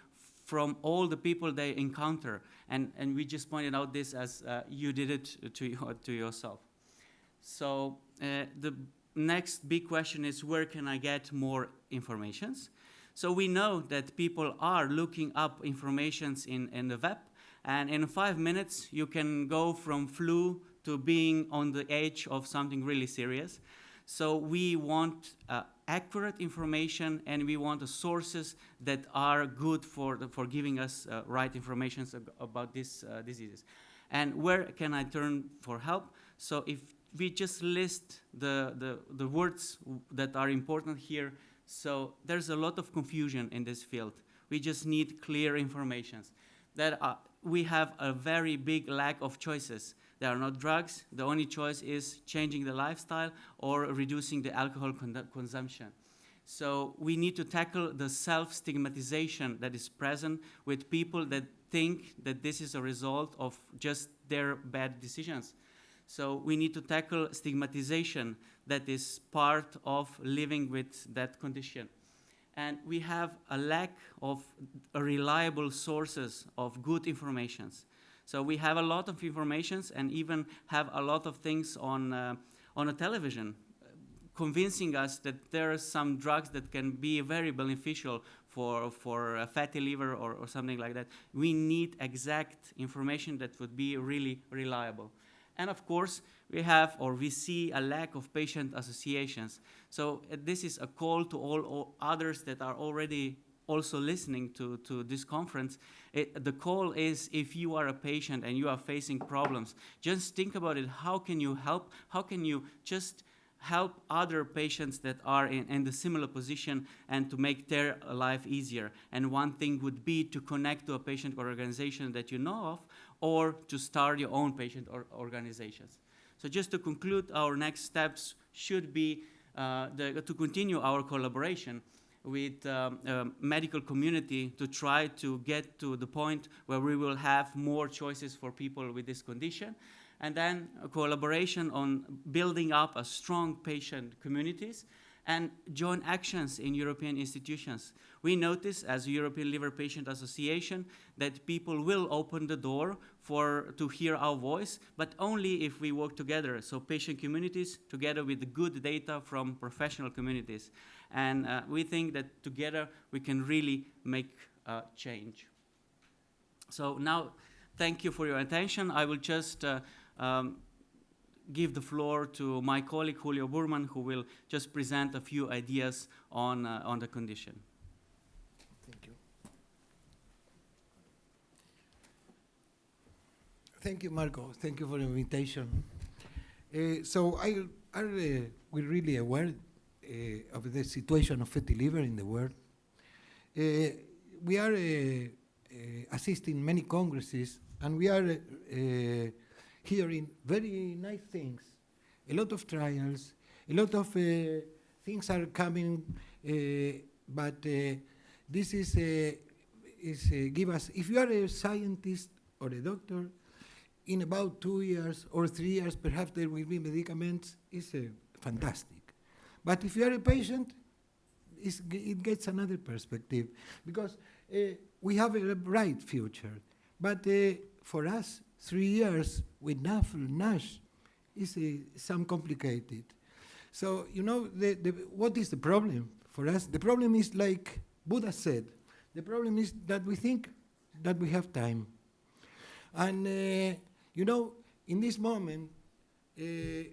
from all the people they encounter. And we just pointed out this as you did it to yourself. So the next big question is, where can I get more informations? So we know that people are looking up informations in the web, and in 5 minutes you can go from flu to being on the edge of something really serious. So we want accurate information, and we want the sources that are good for giving us right information about these diseases. And where can I turn for help? So if we just list the words that are important here, so there's a lot of confusion in this field. We just need clear informations. That we have a very big lack of choices. There are not drugs. The only choice is changing the lifestyle or reducing the alcohol consumption. So we need to tackle the self-stigmatization that is present with people that think that this is a result of just their bad decisions. So we need to tackle stigmatization that is part of living with that condition. And we have a lack of reliable sources of good informations. So we have a lot of informations and even have a lot of things on a television convincing us that there are some drugs that can be very beneficial for a fatty liver or something like that. We need exact information that would be really reliable. And of course, we see a lack of patient associations. So this is a call to all others that are already also listening to this conference. The call is, if you are a patient and you are facing problems, just think about it. How can you help? How can you just help other patients that are in the similar position and to make their life easier? And one thing would be to connect to a patient organization that you know of, or to start your own patient organizations. So just to conclude, our next steps should be to continue our collaboration with medical community to try to get to the point where we will have more choices for people with this condition. And then a collaboration on building up a strong patient communities and joint actions in European institutions. We notice as European Liver Patient Association that people will open the door to hear our voice, but only if we work together. So patient communities together with the good data from professional communities. And we think that together we can really make change. So now, thank you for your attention. I will just give the floor to my colleague Julio Burman, who will just present a few ideas on the condition. Thank you. Thank you, Marko. Thank you for the invitation. So we're really aware of the situation of fatty liver in the world. We are assisting many congresses, and we are hearing very nice things. A lot of trials, a lot of things are coming, but this is give us, if you are a scientist or a doctor, in about 2 years or 3 years, perhaps there will be medicaments. It's fantastic. But if you are a patient, it gets another perspective, because we have a bright future. But for us, 3 years with NASH is some complicated. So, you know, what is the problem for us? The problem is, like Buddha said, the problem is that we think that we have time. And, you know, in this moment,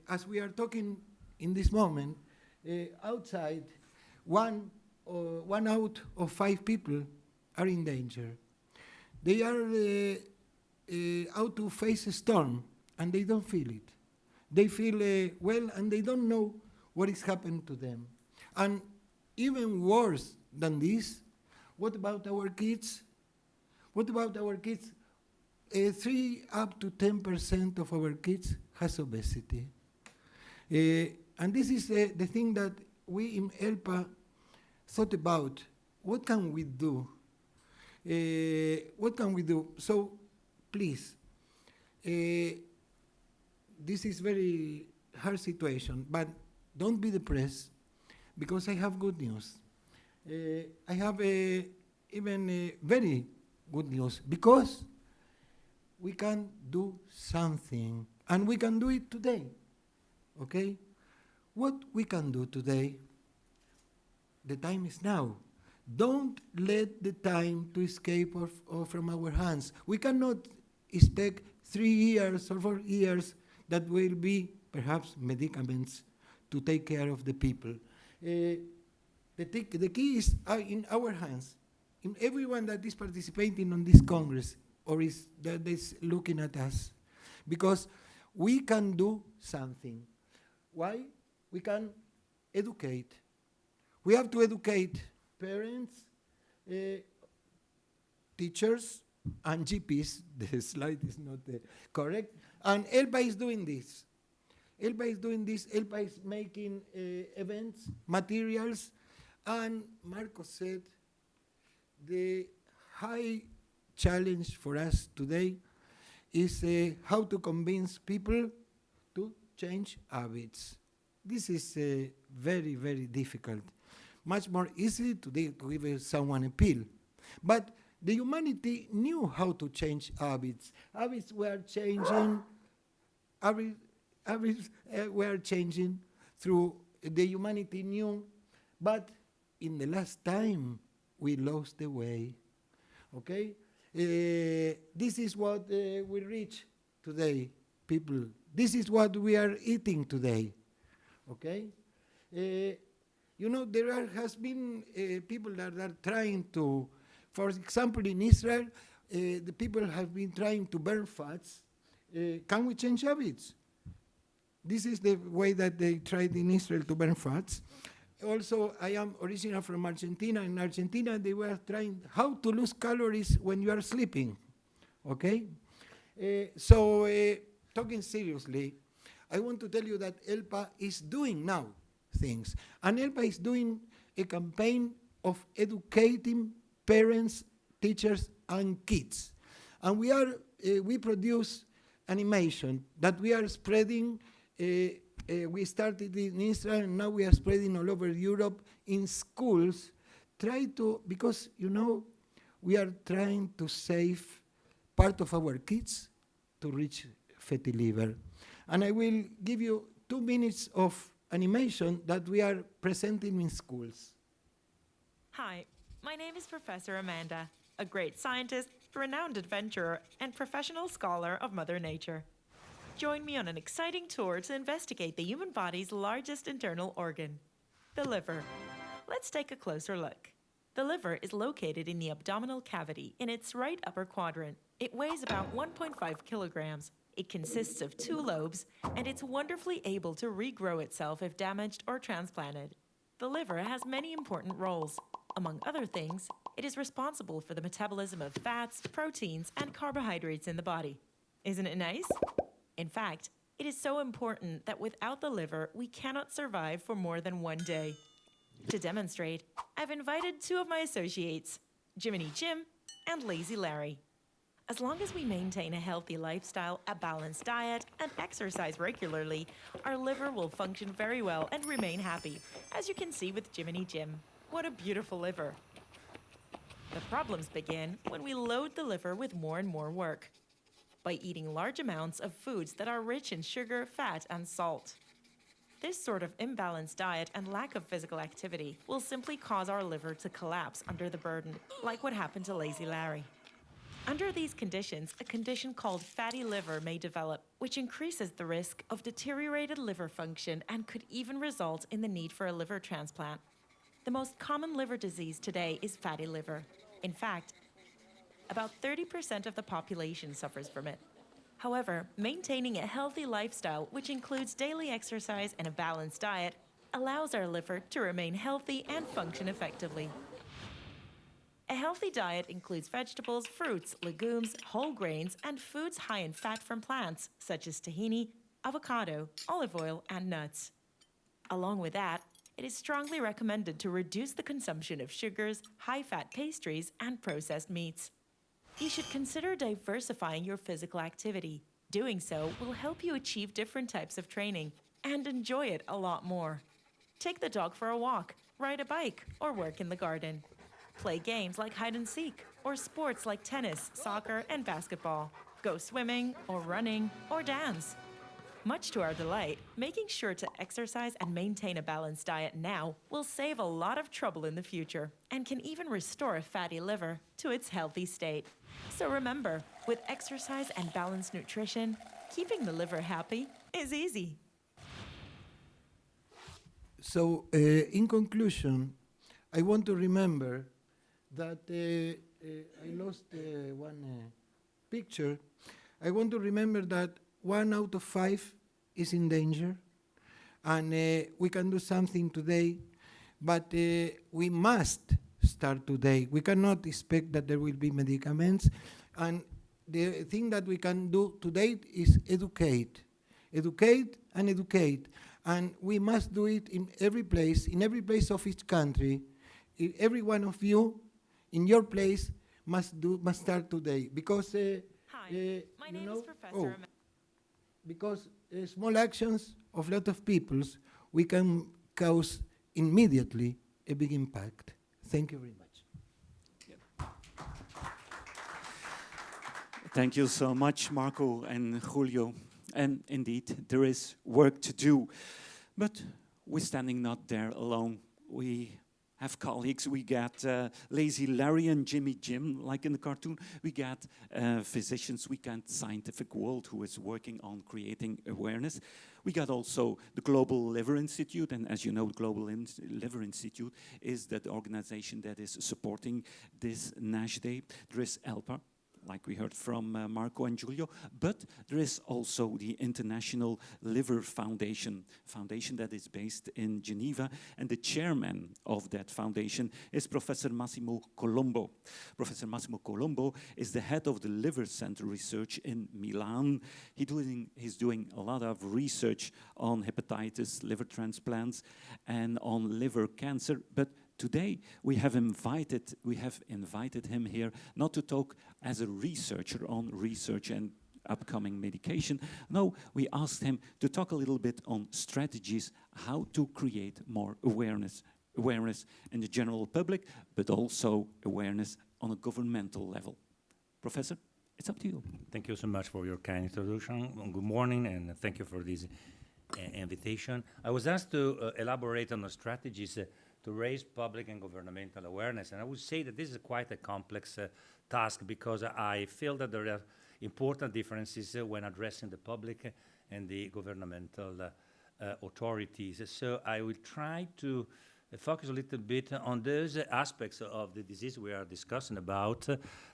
as we are talking in this moment, outside, one out of 5 people are in danger. They are out to face a storm, and they don't feel it. They feel well, and they don't know what is happening to them. And even worse than this, what about our kids? What about our kids? 3 up to 10% of our kids has obesity. And this is the thing that we in ELPA thought about. What can we do? What can we do? So, please, this is very hard situation, but don't be depressed, because I have good news. I have even very good news, because we can do something, and we can do it today, okay? What we can do today, the time is now. Don't let the time to escape from our hands. We cannot expect 3 years or 4 years that will be perhaps medicaments to take care of the people. The key is in our hands, in everyone that is participating on this Congress or that is looking at us, because we can do something. Why? We can educate. We have to educate parents, teachers and GPs. The slide is not correct. And ELPA is doing this. ELPA is making events, materials, and Marko said the high challenge for us today is how to convince people to change habits. This is very, very difficult. Much more easy today to give someone a pill. But the humanity knew how to change habits. Habits were changing, were changing through the humanity knew, but in the last time we lost the way. Okay? This is what we reach today, people. This is what we are eating today. Okay? You know, has been people that are trying to, for example, in Israel, the people have been trying to burn fats. Can we change habits? This is the way that they tried in Israel to burn fats. Also, I am originally from Argentina. In Argentina, they were trying how to lose calories when you are sleeping. Okay? So, talking seriously, I want to tell you that ELPA is doing now things. And ELPA is doing a campaign of educating parents, teachers, and kids. And we produce animation that we are spreading. We started in Israel, and now we are spreading all over Europe in schools. Because, you know, we are trying to save part of our kids to reach fatty liver. And I will give you 2 minutes of animation that we are presenting in schools. Hi, my name is Professor Amanda, a great scientist, renowned adventurer, and professional scholar of Mother Nature. Join me on an exciting tour to investigate the human body's largest internal organ, the liver. Let's take a closer look. The liver is located in the abdominal cavity in its right upper quadrant. It weighs about 1.5 kilograms. It consists of 2 lobes, and it's wonderfully able to regrow itself if damaged or transplanted. The liver has many important roles. Among other things, it is responsible for the metabolism of fats, proteins, and carbohydrates in the body. Isn't it nice? In fact, it is so important that without the liver, we cannot survive for more than 1 day. To demonstrate, I've invited 2 of my associates, Jiminy Jim and Lazy Larry. As long as we maintain a healthy lifestyle, a balanced diet, and exercise regularly, our liver will function very well and remain happy, as you can see with Jiminy Jim. What a beautiful liver. The problems begin when we load the liver with more and more work, by eating large amounts of foods that are rich in sugar, fat, and salt. This sort of imbalanced diet and lack of physical activity will simply cause our liver to collapse under the burden, like what happened to Lazy Larry. Under these conditions, a condition called fatty liver may develop, which increases the risk of deteriorated liver function and could even result in the need for a liver transplant. The most common liver disease today is fatty liver. In fact, about 30% of the population suffers from it. However, maintaining a healthy lifestyle, which includes daily exercise and a balanced diet, allows our liver to remain healthy and function effectively. A healthy diet includes vegetables, fruits, legumes, whole grains, and foods high in fat from plants, such as tahini, avocado, olive oil, and nuts. Along with that, it is strongly recommended to reduce the consumption of sugars, high-fat pastries, and processed meats. You should consider diversifying your physical activity. Doing so will help you achieve different types of training and enjoy it a lot more. Take the dog for a walk, ride a bike, or work in the garden. Play games like hide and seek, or sports like tennis, soccer, and basketball. Go swimming, or running, or dance. Much to our delight, making sure to exercise and maintain a balanced diet now will save a lot of trouble in the future and can even restore a fatty liver to its healthy state. So remember, with exercise and balanced nutrition, keeping the liver happy is easy. So, in conclusion, I want to remember that I lost one picture. I want to remember that 1 out of 5 is in danger, and we can do something today, but we must start today. We cannot expect that there will be medicaments, and the thing that we can do today is educate, educate and educate, and we must do it in every place of each country. Every one of you in your place must start today, because Hi, my name is Professor. Because small actions of a lot of peoples, we can cause immediately a big impact. Thank you very much. Thank you so much, Marco and Julio. And indeed, there is work to do. But we're standing not there alone. We have colleagues. We got Lazy Larry and Jimmy Jim, like in the cartoon. We got physicians. We got scientific world who is working on creating awareness. We got also the Global Liver Institute, and as you know, the Global Liver Institute is that organization that is supporting this NASH Day. There is ELPA, like we heard from Marco and Julio, but there is also the International Liver Foundation that is based in Geneva, and the chairman of that foundation is Professor Massimo Colombo. Professor Massimo Colombo is the head of the Liver Center Research in Milan. He's doing a lot of research on hepatitis, liver transplants, and on liver cancer, but today we have invited him here not to talk as a researcher on research and upcoming medication. No, we asked him to talk a little bit on strategies, how to create more awareness in the general public, but also awareness on a governmental level. Professor, it's up to you. Thank you so much for your kind introduction. Good morning, and thank you for this invitation. I was asked to elaborate on the strategies to raise public and governmental awareness. And I would say that this is quite a complex task, because I feel that there are important differences when addressing the public and the governmental authorities. So I will try to focus a little bit on those aspects of the disease we are discussing about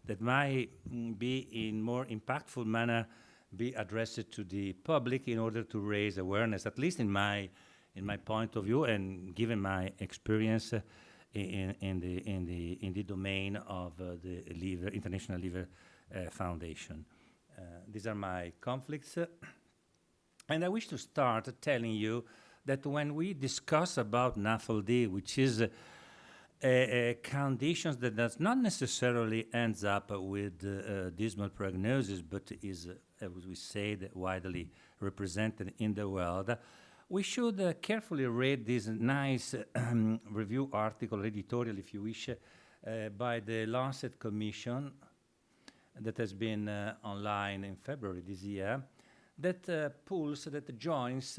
that might be in more impactful manner be addressed to the public in order to raise awareness, at least in my point of view, and given my experience in the domain of the International Liver Foundation. These are my conflicts. And I wish to start telling you that when we discuss about NAFLD, which is a condition that does not necessarily ends up with dismal prognosis, but is, as we say, widely represented in the world, we should carefully read this nice review article, editorial if you wish, by the Lancet Commission that has been online in February this year, that joins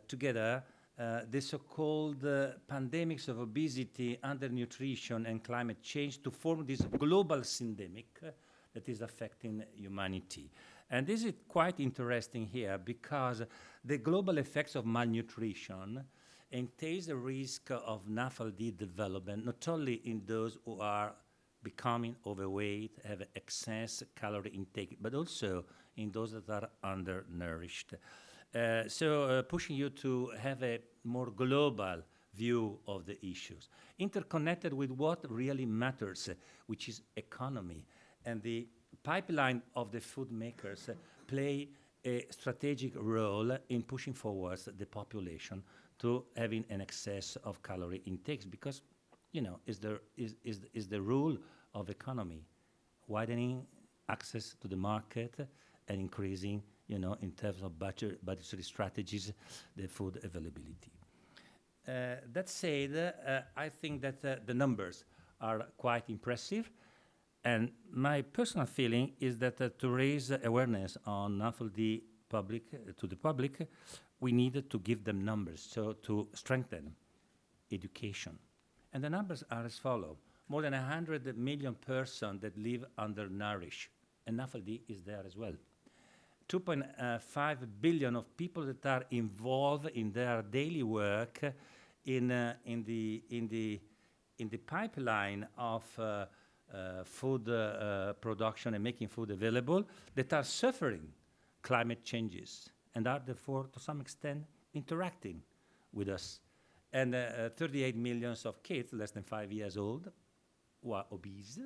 together the so-called pandemics of obesity, undernutrition, and climate change to form this global syndemic that is affecting humanity. And this is quite interesting here, because the global effects of malnutrition entails a risk of NAFLD development, not only in those who are becoming overweight, have excess calorie intake, but also in those that are undernourished. So pushing you to have a more global view of the issues, interconnected with what really matters, which is economy. And the pipeline of the food makers play a strategic role in pushing forward the population to having an excess of calorie intakes, because, you know, is the rule of economy, widening access to the market and increasing, you know, in terms of budgetary strategies, the food availability. That said, I think that the numbers are quite impressive. And my personal feeling is that to raise awareness on NAFLD to the public, we need to give them numbers, so to strengthen education. And the numbers are as follows. More than 100 million persons that live undernourished, and NAFLD is there as well. 2.5 billion of people that are involved in their daily work in the pipeline of food production and making food available, that are suffering climate changes and are therefore, to some extent, interacting with us And 38 million of kids less than 5 years old who are obese.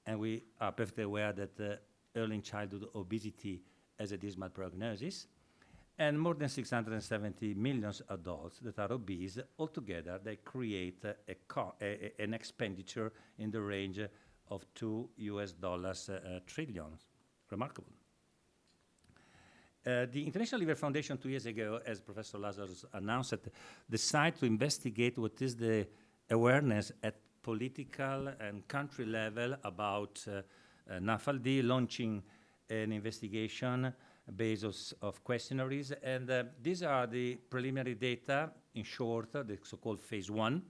And we are perfectly aware that early in childhood obesity has a dismal prognosis. And more than 670 million adults that are obese, altogether they create an expenditure in the range of $2 trillion. Remarkable. The International Liver Foundation 2 years ago, as Professor Lazarus announced, decided to investigate what is the awareness at political and country level about NAFLD, launching an investigation based of questionnaires. And these are the preliminary data, in short, the so-called phase 1,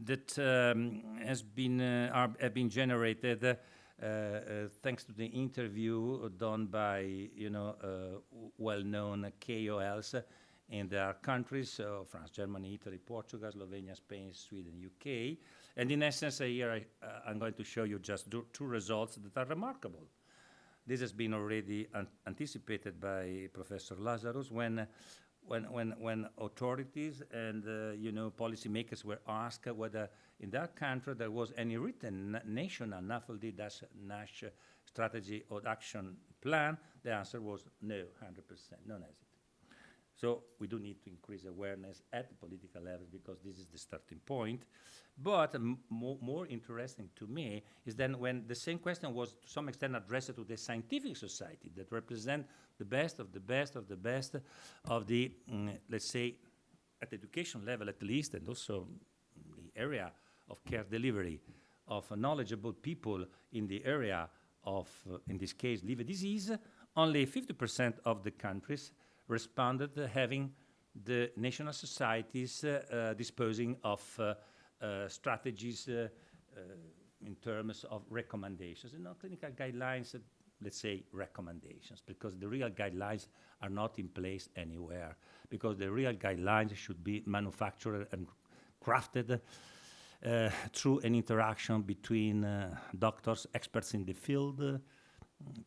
that have been generated thanks to the interview done by well-known KOLs in their countries, France, Germany, Italy, Portugal, Slovenia, Spain, Sweden, UK. And in essence, here I'm going to show you just two results that are remarkable. This has been already anticipated by Professor Lazarus when authorities and policymakers were asked whether in their country there was any written national NAFLD-NASH strategy or action plan. The answer was no, 100%, none has it. So we do need to increase awareness at the political level because this is the starting point. But more interesting to me is then when the same question was to some extent addressed to the scientific society that represent the best of the best of the best of the, let's say, at education level at least, and also the area of care delivery of knowledgeable people in the area of, in this case, liver disease, only 50% of the countries responded having the national societies disposing of strategies in terms of recommendations. Clinical guidelines, let's say recommendations, because the real guidelines are not in place anywhere, because the real guidelines should be manufactured and crafted through an interaction between doctors, experts in the field,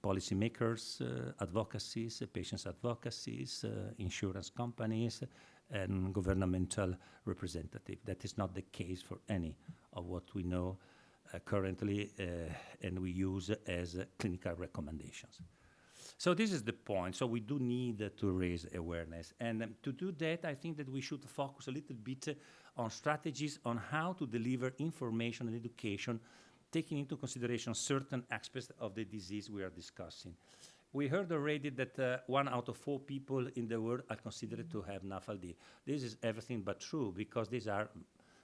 policymakers, advocacies, patients' advocacies, insurance companies, and governmental representatives. That is not the case for any of what we know currently and we use as clinical recommendations. So this is the point. So we do need to raise awareness. And to do that, I think that we should focus a little bit on strategies on how to deliver information and education taking into consideration certain aspects of the disease we are discussing. We heard already that 1 out of 4 people in the world are considered to have NAFLD. This is everything but true, because these are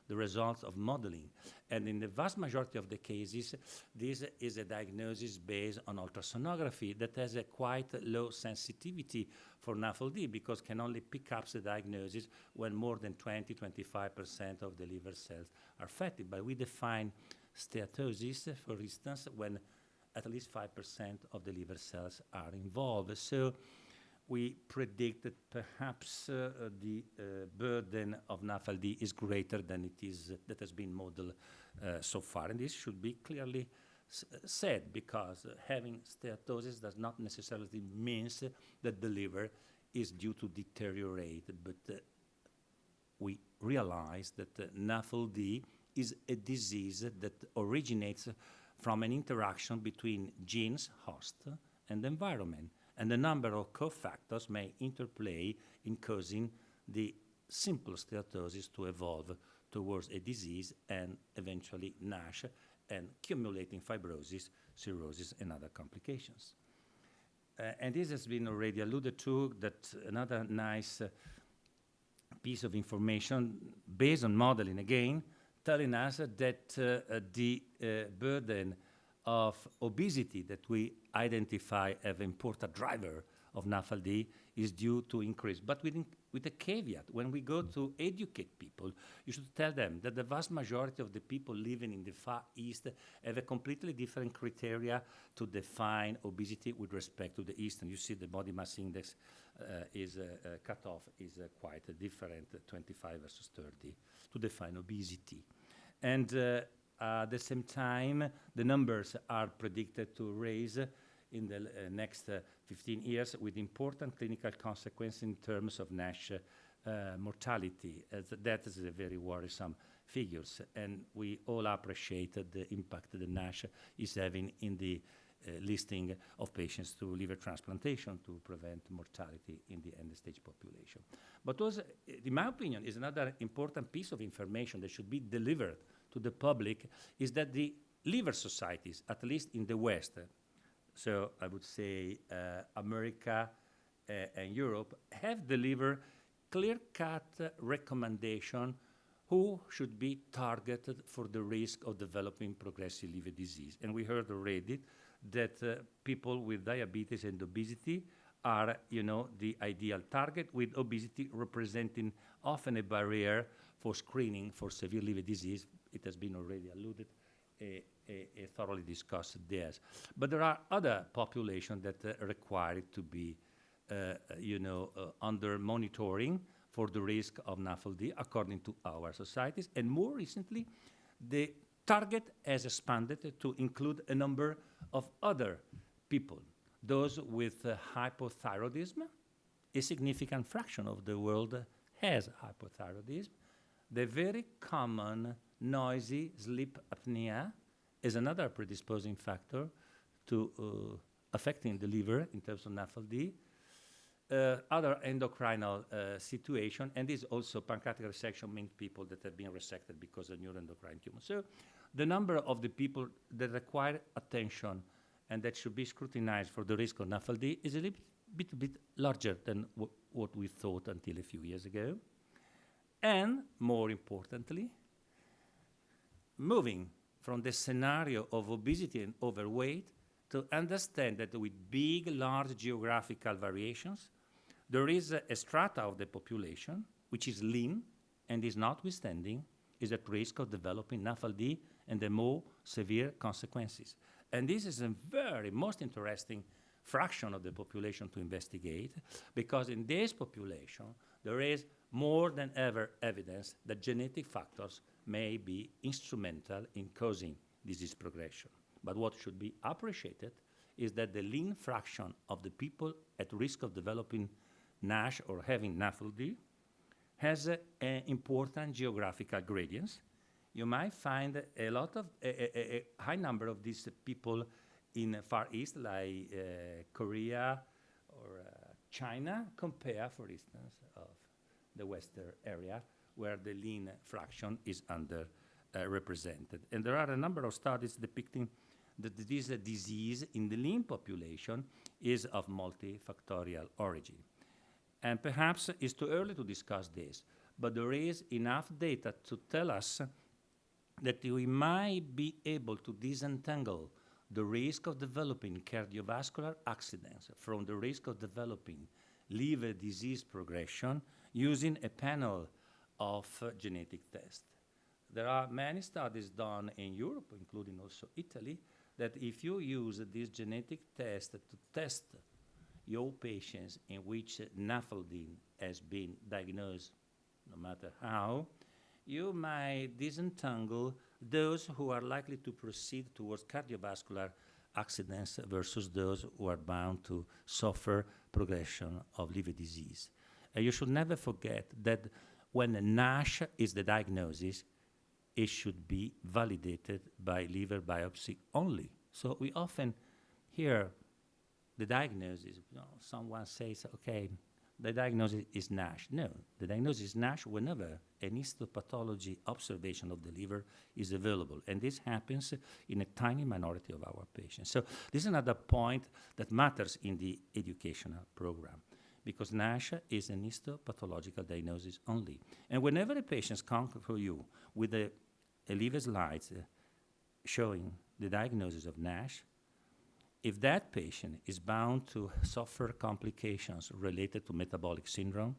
the results of modeling. And in the vast majority of the cases, this is a diagnosis based on ultrasonography that has a quite low sensitivity for NAFLD, because can only pick up the diagnosis when more than 20-25% of the liver cells are fatty. But we define steatosis, for instance, when at least 5% of the liver cells are involved. So we predict that perhaps the burden of NAFLD is greater than it is that has been modeled so far. And this should be clearly said, because having steatosis does not necessarily mean that the liver is due to deteriorate. But we realize that NAFLD is a disease that originates from an interaction between genes, host, and environment. And a number of cofactors may interplay in causing the simple steatosis to evolve towards a disease and eventually NASH, and accumulating fibrosis, cirrhosis, and other complications. And this has been already alluded to, that another nice piece of information based on modeling again, telling us that the burden of obesity that we identify as an important driver of NAFLD is due to increase. But with a caveat, when we go to educate people, you should tell them that the vast majority of the people living in the Far East have a completely different criteria to define obesity with respect to the East. And you see the body mass index cutoff is quite different, 25 versus 30, to define obesity. And at the same time, the numbers are predicted to raise in the next 15 years with important clinical consequences in terms of NASH mortality. That is a very worrisome figures, and we all appreciate the impact that the NASH is having in the listing of patients to liver transplantation to prevent mortality in the end-stage population. But also, in my opinion, is another important piece of information that should be delivered to the public is that the liver societies, at least in the West, so I would say America and Europe, have delivered clear-cut recommendation who should be targeted for the risk of developing progressive liver disease. And we heard already that people with diabetes and obesity are, the ideal target, with obesity representing often a barrier for screening for severe liver disease. It has been already alluded, thoroughly discussed there. But there are other populations that are required to be, under monitoring for the risk of NAFLD according to our societies. And more recently, the target has expanded to include a number of other people, those with hypothyroidism. A significant fraction of the world has hypothyroidism. The very common noisy sleep apnea is another predisposing factor to affecting the liver in terms of NAFLD. Other endocrinal situation, and this also pancreatic resection means people that have been resected because of neuroendocrine tumor. So the number of the people that require attention and that should be scrutinized for the risk of NAFLD is a little bit larger than what we thought until a few years ago. And more importantly, moving from the scenario of obesity and overweight to understand that with big, large geographical variations, there is a strata of the population which is lean and is notwithstanding is at risk of developing NAFLD and the more severe consequences. And this is a very most interesting fraction of the population to investigate, because in this population, there is more than ever evidence that genetic factors may be instrumental in causing disease progression. But what should be appreciated is that the lean fraction of the people at risk of developing NASH or having NAFLD has important geographical gradients. You might find a lot of a high number of these people in Far East, like Korea or China, compare, for instance, of the Western area, where the lean fraction is underrepresented. And there are a number of studies depicting that this disease in the lean population is of multifactorial origin. And perhaps it's too early to discuss this, but there is enough data to tell us that we might be able to disentangle the risk of developing cardiovascular accidents from the risk of developing liver disease progression using a panel of genetic tests. There are many studies done in Europe, including also Italy, that if you use this genetic test to test your patients in which NAFLD has been diagnosed, no matter how, you might disentangle those who are likely to proceed towards cardiovascular accidents versus those who are bound to suffer progression of liver disease. And you should never forget that when NASH is the diagnosis, it should be validated by liver biopsy only. So we often hear the diagnosis, someone says, okay, the diagnosis is NASH. No, the diagnosis is NASH whenever an histopathology observation of the liver is available. And this happens in a tiny minority of our patients. So this is another point that matters in the educational program, because NASH is an histopathological diagnosis only. And whenever a patient comes for you with a liver slide showing the diagnosis of NASH, if that patient is bound to suffer complications related to metabolic syndrome,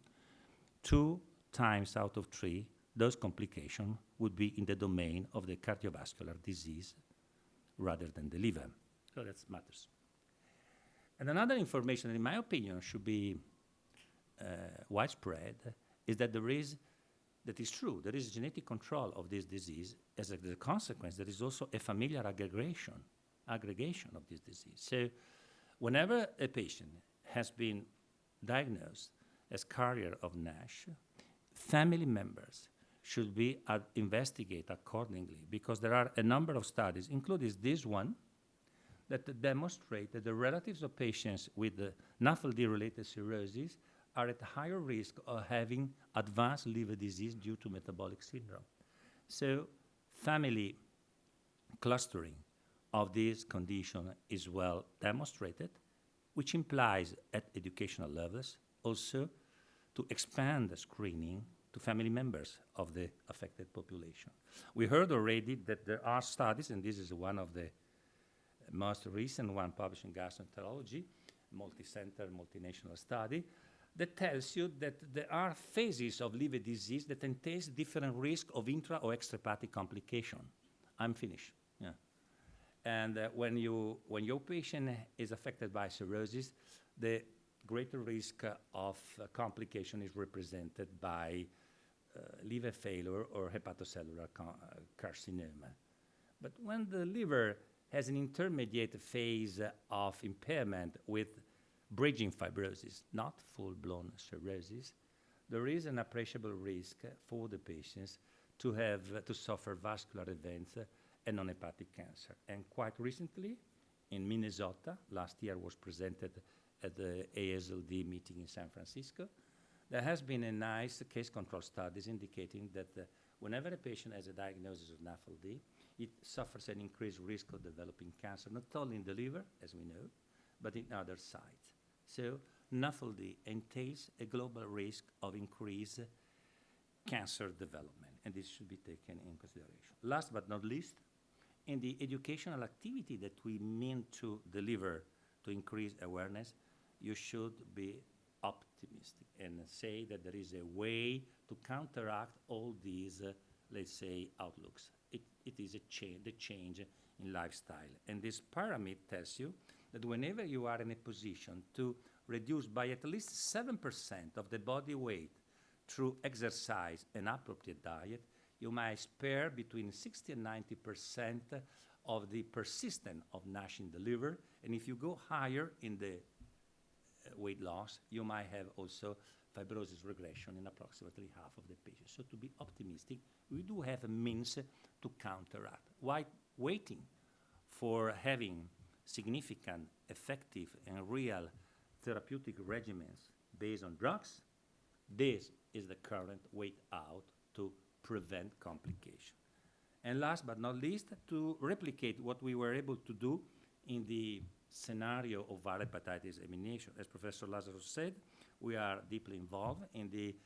2 times out of 3, those complications would be in the domain of the cardiovascular disease rather than the liver. So that matters. And another information that, in my opinion, should be widespread is that that is true, there is genetic control of this disease. As a consequence, there is also a familial aggregation of this disease. So whenever a patient has been diagnosed as carrier of NASH, family members should be investigated accordingly, because there are a number of studies, including this one, that demonstrate that the relatives of patients with the NAFLD-related cirrhosis are at higher risk of having advanced liver disease due to metabolic syndrome. So family clustering of this condition is well demonstrated, which implies at educational levels also to expand the screening to family members of the affected population. We heard already that there are studies, and this is one of the most recent one published in Gastroenterology, multi-center, multinational study, that tells you that there are phases of liver disease that entails different risk of intra or extrahepatic complication. I'm finished. Yeah. And when your patient is affected by cirrhosis, the greater risk of complication is represented by liver failure or hepatocellular carcinoma. But when the liver has an intermediate phase of impairment with bridging fibrosis, not full-blown cirrhosis, there is an appreciable risk for the patients to suffer vascular events and non-hepatic cancer. And quite recently, in Minnesota, last year was presented at the EASL-D meeting in San Francisco, there has been a nice case control studies indicating that whenever a patient has a diagnosis of NAFLD, it suffers an increased risk of developing cancer, not only in the liver, as we know, but in other sites. So NAFLD entails a global risk of increased cancer development, and this should be taken in consideration. Last but not least, in the educational activity that we mean to deliver to increase awareness, you should be optimistic and say that there is a way to counteract all these, let's say, outlooks. It is the change in lifestyle. And this pyramid tells you that whenever you are in a position to reduce by at least 7% of the body weight through exercise and appropriate diet, you might spare between 60 and 90% of the persistence of NASH in the liver. And if you go higher in the weight loss, you might have also fibrosis regression in approximately half of the patients. So to be optimistic, we do have a means to counteract. While waiting for having significant, effective, and real therapeutic regimens based on drugs, this is the current way out to prevent complication. And last but not least, to replicate what we were able to do in the scenario of viral hepatitis elimination. As Professor Lazarus said, we are deeply involved in the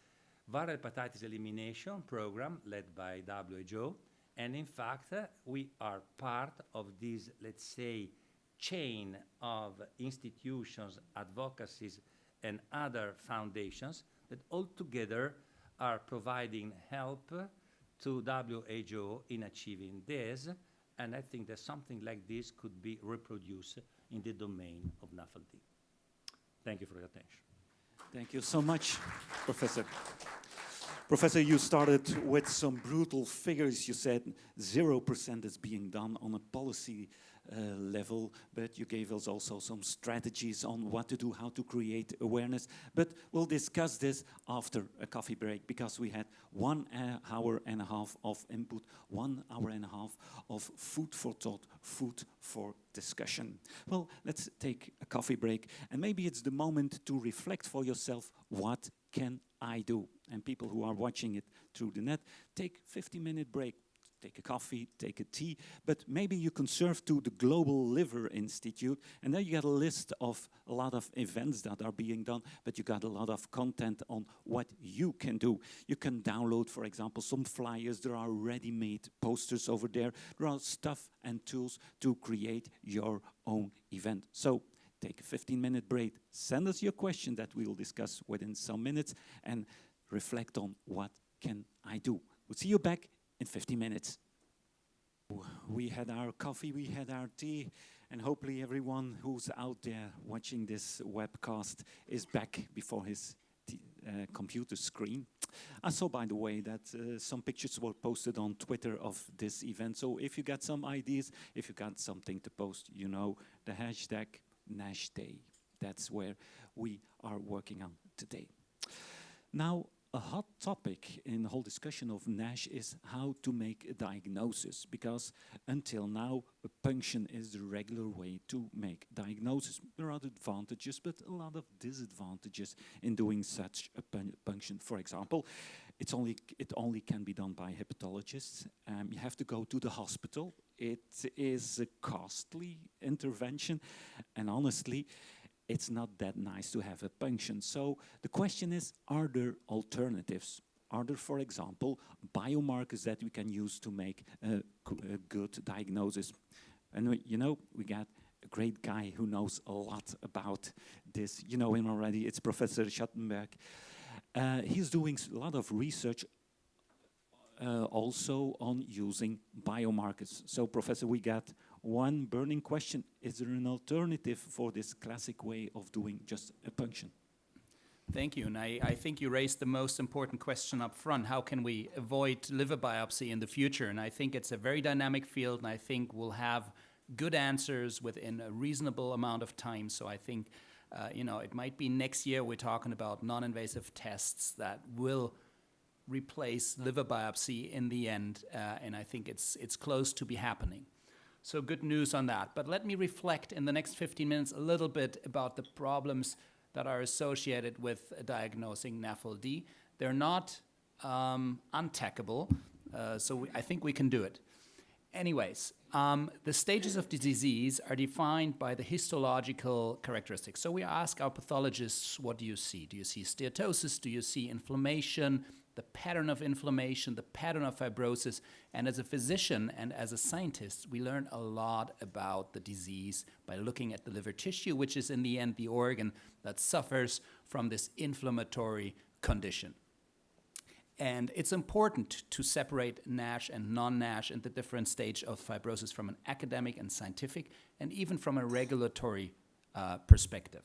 viral hepatitis elimination program led by WHO, and in fact, we are part of this, let's say, chain of institutions, advocacies, and other foundations that all together are providing help to WHO in achieving this, and I think that something like this could be reproduced in the domain of NAFLD. Thank you for your attention. Thank you so much, Professor. Professor, you started with some brutal figures. You said 0% is being done on a policy level, but you gave us also some strategies on what to do, how to create awareness. But we'll discuss this after a coffee break, because we had 1 hour and a half of input, 1 hour and a half of food for thought, food for discussion. Well, let's take a coffee break, and maybe it's the moment to reflect for yourself, what can I do? And people who are watching it through the net, take a 50-minute break. Take a coffee, take a tea, but maybe you can serve to the Global Liver Institute, and there you get a list of a lot of events that are being done, but you got a lot of content on what you can do. You can download, for example, some flyers. There are ready-made posters over there. There are stuff and tools to create your own event. So take a 15-minute break. Send us your question that we will discuss within some minutes, and reflect on what can I do. We'll see you back in 50 minutes. We had our coffee, we had our tea, and hopefully everyone who's out there watching this webcast is back before his computer screen. I saw, by the way, that some pictures were posted on Twitter of this event. So if you got some ideas, if you got something to post, you know, the hashtag NASH Day. That's where we are working on today. Now, a hot topic in the whole discussion of NASH is how to make a diagnosis, because until now, a punction is the regular way to make diagnosis. There are advantages, but a lot of disadvantages in doing such a punction. For example, it only can be done by hepatologists. You have to go to the hospital. It is a costly intervention, and honestly, it's not that nice to have a punction. So the question is, are there alternatives? Are there, for example, biomarkers that we can use to make a good diagnosis? And you know, we got a great guy who knows a lot about this. You know him already, it's Professor Schattenberg. He's doing a lot of research also on using biomarkers. So, Professor, we got one burning question. Is there an alternative for this classic way of doing just a punction? Thank you, and I think you raised the most important question up front. How can we avoid liver biopsy in the future? And I think it's a very dynamic field, and I think we'll have good answers within a reasonable amount of time. So I think, it might be next year we're talking about non-invasive tests that will replace liver biopsy in the end, and I think it's close to be happening. So good news on that. But let me reflect in the next 15 minutes a little bit about the problems that are associated with diagnosing NAFLD. They're not untackable, so I think we can do it. Anyways, the stages of the disease are defined by the histological characteristics. So we ask our pathologists, what do you see? Do you see steatosis? Do you see inflammation? The pattern of inflammation, the pattern of fibrosis. And as a physician and as a scientist, we learn a lot about the disease by looking at the liver tissue, which is in the end the organ that suffers from this inflammatory condition. And it's important to separate NASH and non-NASH in the different stage of fibrosis from an academic and scientific and even from a regulatory perspective.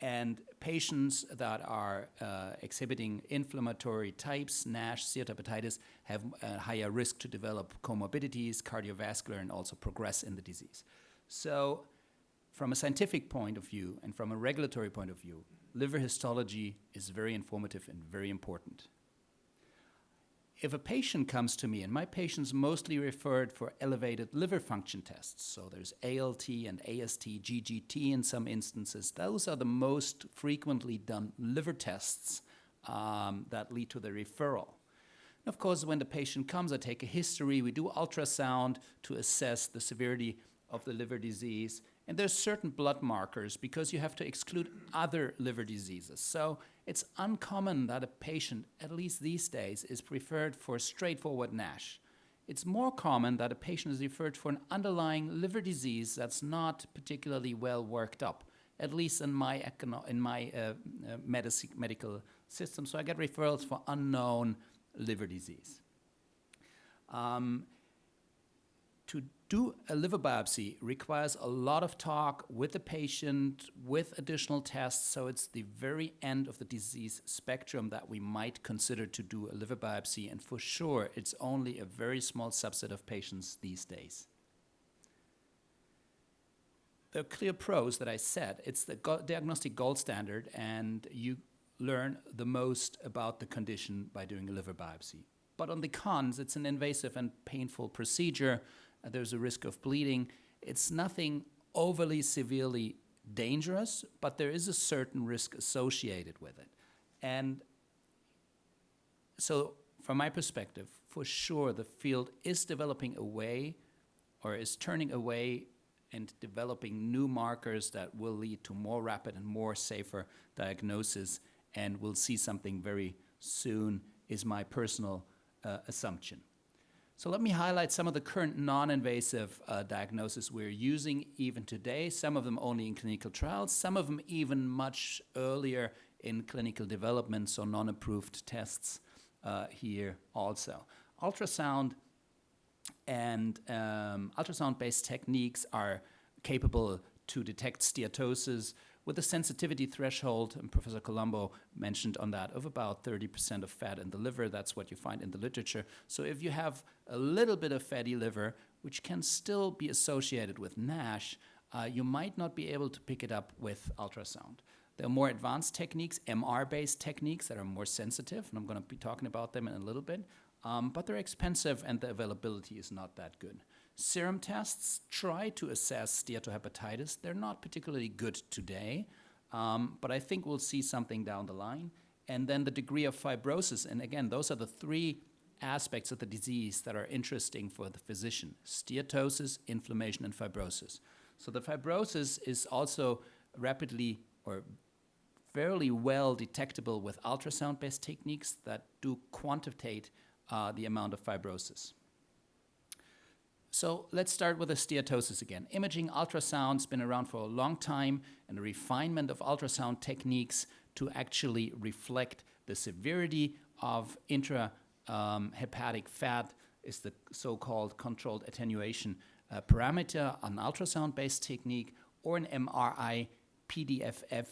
And patients that are exhibiting inflammatory types, NASH, steatohepatitis, have a higher risk to develop comorbidities, cardiovascular, and also progress in the disease. So from a scientific point of view and from a regulatory point of view, liver histology is very informative and very important. If a patient comes to me, and my patients mostly referred for elevated liver function tests, so there's ALT and AST, GGT in some instances, those are the most frequently done liver tests that lead to the referral. And of course, when the patient comes, I take a history, we do ultrasound to assess the severity of the liver disease, and there's certain blood markers because you have to exclude other liver diseases. So it's uncommon that a patient, at least these days, is referred for straightforward NASH. It's more common that a patient is referred for an underlying liver disease that's not particularly well worked up, at least in my medical system. So I get referrals for unknown liver disease. To do a liver biopsy requires a lot of talk with the patient, with additional tests, so it's the very end of the disease spectrum that we might consider to do a liver biopsy, and for sure, it's only a very small subset of patients these days. The clear pros that I said, it's the diagnostic gold standard, and you learn the most about the condition by doing a liver biopsy. But on the cons, it's an invasive and painful procedure. There's a risk of bleeding. It's nothing overly severely dangerous, but there is a certain risk associated with it. And so from my perspective, for sure, the field is developing away or is turning away and developing new markers that will lead to more rapid and more safer diagnosis, and we'll see something very soon, is my personal assumption. So let me highlight some of the current non-invasive diagnoses we're using even today, some of them only in clinical trials, some of them even much earlier in clinical development, so non-approved tests here also. Ultrasound and ultrasound-based techniques are capable to detect steatosis with a sensitivity threshold, and Professor Colombo mentioned on that, of about 30% of fat in the liver. That's what you find in the literature. So if you have a little bit of fatty liver, which can still be associated with NASH, you might not be able to pick it up with ultrasound. There are more advanced techniques, MR-based techniques that are more sensitive, and I'm going to be talking about them in a little bit, but they're expensive and the availability is not that good. Serum tests try to assess steatohepatitis. They're not particularly good today, but I think we'll see something down the line. And then the degree of fibrosis, and again, those are the three aspects of the disease that are interesting for the physician: steatosis, inflammation, and fibrosis. So the fibrosis is also rapidly or fairly well detectable with ultrasound-based techniques that do quantitate the amount of fibrosis. So let's start with the steatosis again. Imaging ultrasound's been around for a long time, and the refinement of ultrasound techniques to actually reflect the severity of intrahepatic fat is the so-called controlled attenuation parameter, an ultrasound-based technique, or an MRI PDFF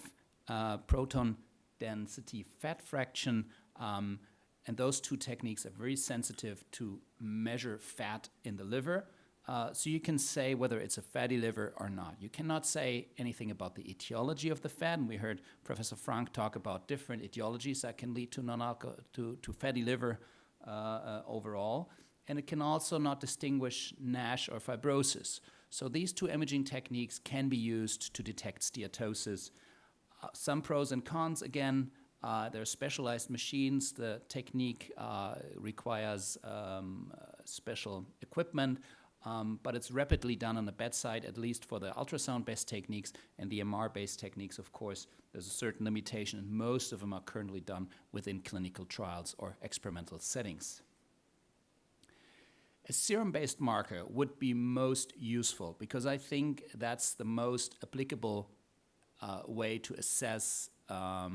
proton density fat fraction. And those two techniques are very sensitive to measure fat in the liver. So you can say whether it's a fatty liver or not. You cannot say anything about the etiology of the fat, and we heard Professor Francque talk about different etiologies that can lead to fatty liver overall. And it can also not distinguish NASH or fibrosis. So these two imaging techniques can be used to detect steatosis. Some pros and cons, again, there are specialized machines. The technique requires special equipment, but it's rapidly done on the bedside, at least for the ultrasound-based techniques, and the MR-based techniques, of course, there's a certain limitation, and most of them are currently done within clinical trials or experimental settings. A serum-based marker would be most useful because I think that's the most applicable way to assess a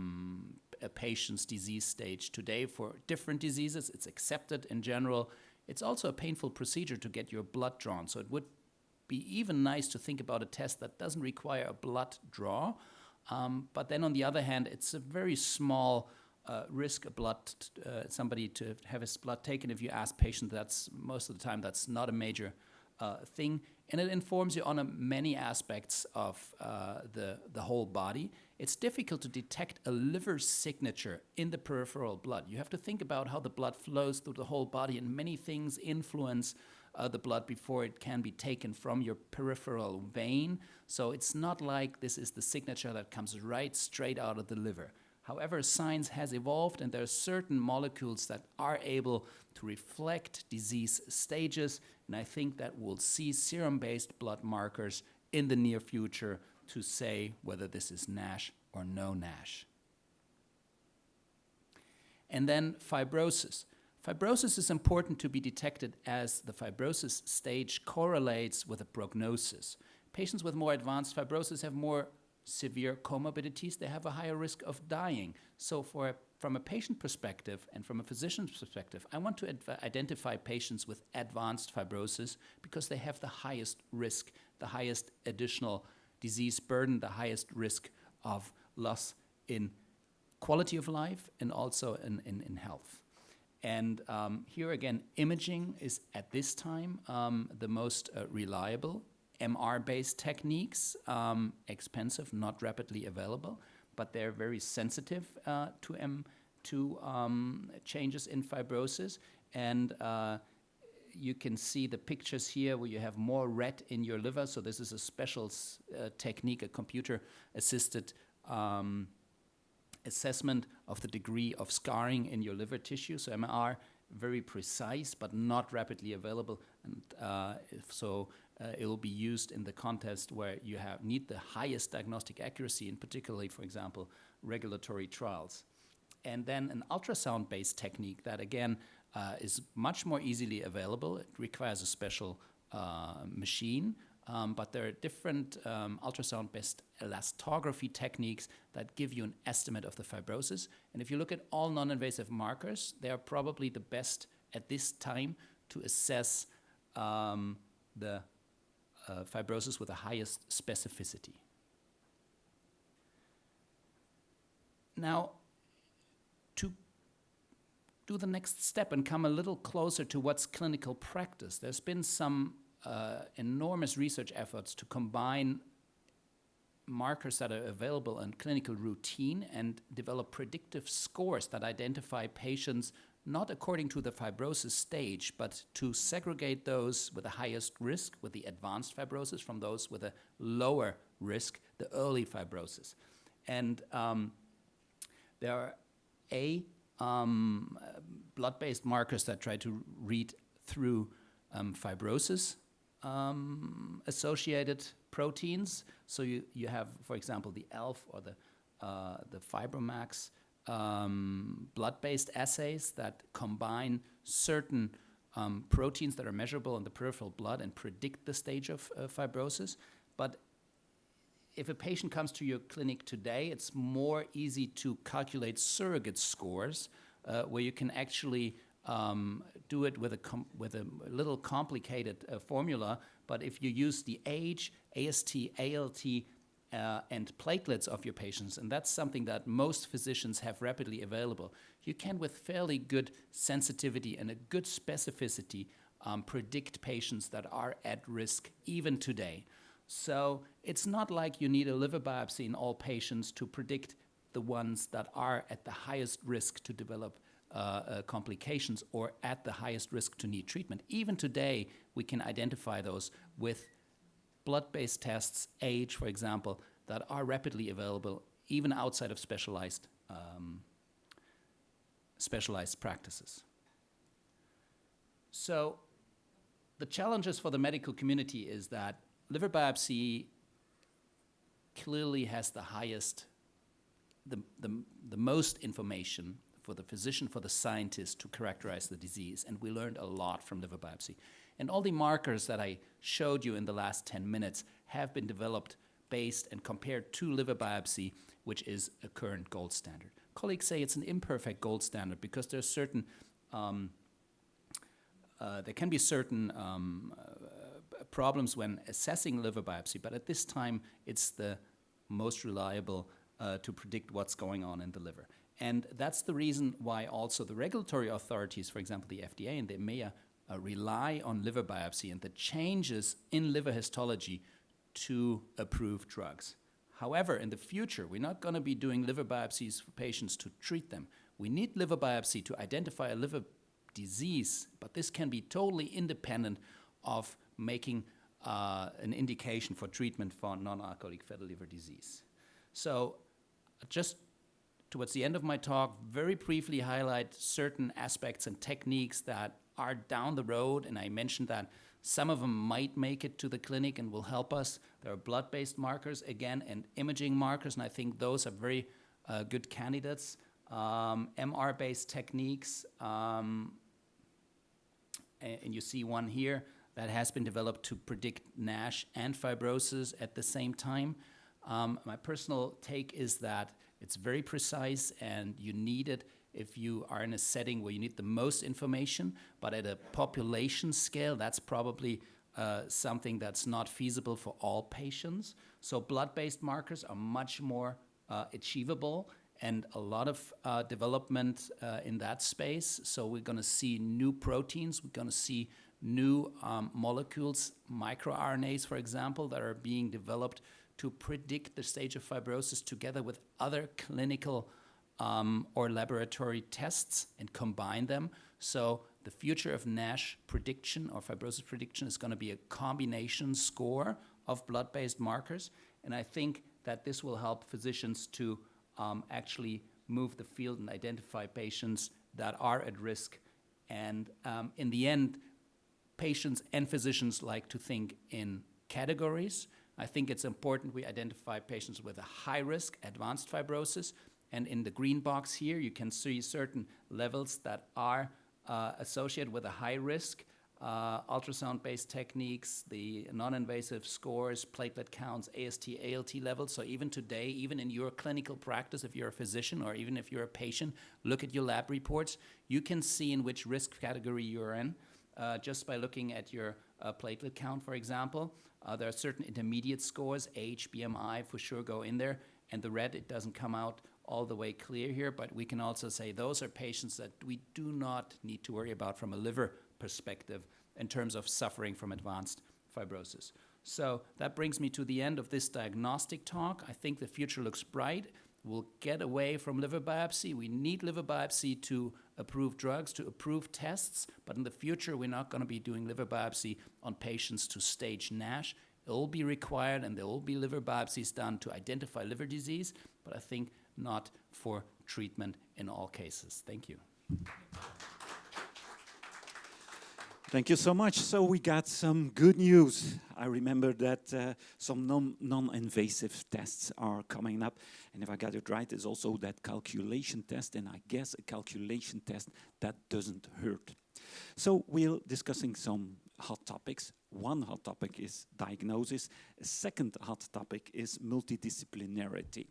patient's disease stage today for different diseases. It's accepted in general. It's also a painful procedure to get your blood drawn, so it would be even nice to think about a test that doesn't require a blood draw. But then on the other hand, it's a very small risk somebody to have his blood taken. If you ask patients, that's most of the time that's not a major thing, and it informs you on many aspects of the whole body. It's difficult to detect a liver signature in the peripheral blood. You have to think about how the blood flows through the whole body, and many things influence the blood before it can be taken from your peripheral vein. So it's not like this is the signature that comes right straight out of the liver. However, science has evolved, and there are certain molecules that are able to reflect disease stages, and I think that we'll see serum-based blood markers in the near future to say whether this is NASH or no NASH. And then fibrosis. Fibrosis is important to be detected as the fibrosis stage correlates with a prognosis. Patients with more advanced fibrosis have more severe comorbidities. They have a higher risk of dying. So from a patient perspective and from a physician's perspective, I want to identify patients with advanced fibrosis because they have the highest risk, the highest additional disease burden, the highest risk of loss in quality of life and also in health. And here again, imaging is at this time the most reliable. MR-based techniques, expensive, not rapidly available, but they're very sensitive to changes in fibrosis. And you can see the pictures here where you have more red in your liver. So this is a special technique, a computer-assisted assessment of the degree of scarring in your liver tissue. So MR, very precise, but not rapidly available. And it will be used in the context where you need the highest diagnostic accuracy, in particularly, for example, regulatory trials. And then an ultrasound-based technique that, again, is much more easily available. It requires a special machine, but there are different ultrasound-based elastography techniques that give you an estimate of the fibrosis. And if you look at all non-invasive markers, they are probably the best at this time to assess the fibrosis with the highest specificity. Now, to do the next step and come a little closer to what's clinical practice, there's been some enormous research efforts to combine markers that are available in clinical routine and develop predictive scores that identify patients not according to the fibrosis stage, but to segregate those with the highest risk, with the advanced fibrosis, from those with a lower risk, the early fibrosis. And there are blood-based markers that try to read through fibrosis associated proteins. So you have, for example, the ELF or the Fibromax blood-based assays that combine certain proteins that are measurable in the peripheral blood and predict the stage of fibrosis. But if a patient comes to your clinic today, it's more easy to calculate surrogate scores where you can actually do it with a little complicated formula. But if you use the age, AST, ALT, and platelets of your patients, and that's something that most physicians have rapidly available, you can, with fairly good sensitivity and a good specificity, predict patients that are at risk even today. So it's not like you need a liver biopsy in all patients to predict the ones that are at the highest risk to develop complications or at the highest risk to need treatment. Even today, we can identify those with blood-based tests, age, for example, that are rapidly available even outside of specialized practices. So the challenges for the medical community is that liver biopsy clearly has the highest, the most information for the physician, for the scientist to characterize the disease, and we learned a lot from liver biopsy. And all the markers that I showed you in the last 10 minutes have been developed based and compared to liver biopsy, which is a current gold standard. Colleagues say it's an imperfect gold standard because there's certain, there can be certain problems when assessing liver biopsy, but at this time, it's the most reliable to predict what's going on in the liver. And that's the reason why also the regulatory authorities, for example, the FDA and the EMEA, rely on liver biopsy and the changes in liver histology to approve drugs. However, in the future, we're not going to be doing liver biopsies for patients to treat them. We need liver biopsy to identify a liver disease, but this can be totally independent of making an indication for treatment for non-alcoholic fatty liver disease. So just towards the end of my talk, very briefly highlight certain aspects and techniques that are down the road, and I mentioned that some of them might make it to the clinic and will help us. There are blood-based markers, again, and imaging markers, and I think those are very good candidates. MR-based techniques, and you see one here that has been developed to predict NASH and fibrosis at the same time. My personal take is that it's very precise and you need it if you are in a setting where you need the most information, but at a population scale, that's probably something that's not feasible for all patients. So blood-based markers are much more achievable, and a lot of development in that space. So we're going to see new proteins, we're going to see new molecules, microRNAs, for example, that are being developed to predict the stage of fibrosis together with other clinical or laboratory tests and combine them. So the future of NASH prediction or fibrosis prediction is going to be a combination score of blood-based markers. And I think that this will help physicians to actually move the field and identify patients that are at risk. And in the end, patients and physicians like to think in categories. I think it's important we identify patients with a high risk, advanced fibrosis. And in the green box here, you can see certain levels that are associated with a high risk, ultrasound-based techniques, the non-invasive scores, platelet counts, AST, ALT levels. So even today, even in your clinical practice, if you're a physician or even if you're a patient, look at your lab reports. You can see in which risk category you're in just by looking at your platelet count, for example. There are certain intermediate scores, age, BMI for sure go in there. And the red, it doesn't come out all the way clear here, but we can also say those are patients that we do not need to worry about from a liver perspective in terms of suffering from advanced fibrosis. So that brings me to the end of this diagnostic talk. I think the future looks bright. We'll get away from liver biopsy. We need liver biopsy to approve drugs, to approve tests, but in the future we're not going to be doing liver biopsy on patients to stage NASH. It will be required, and there will be liver biopsies done to identify liver disease, but I think not for treatment in all cases. Thank you. Thank you so much. So we got some good news. I remember that some non-invasive tests are coming up. And if I got it right, there's also that calculation test. And I guess a calculation test that doesn't hurt. So we're discussing some hot topics. One hot topic is diagnosis. A second hot topic is multidisciplinarity.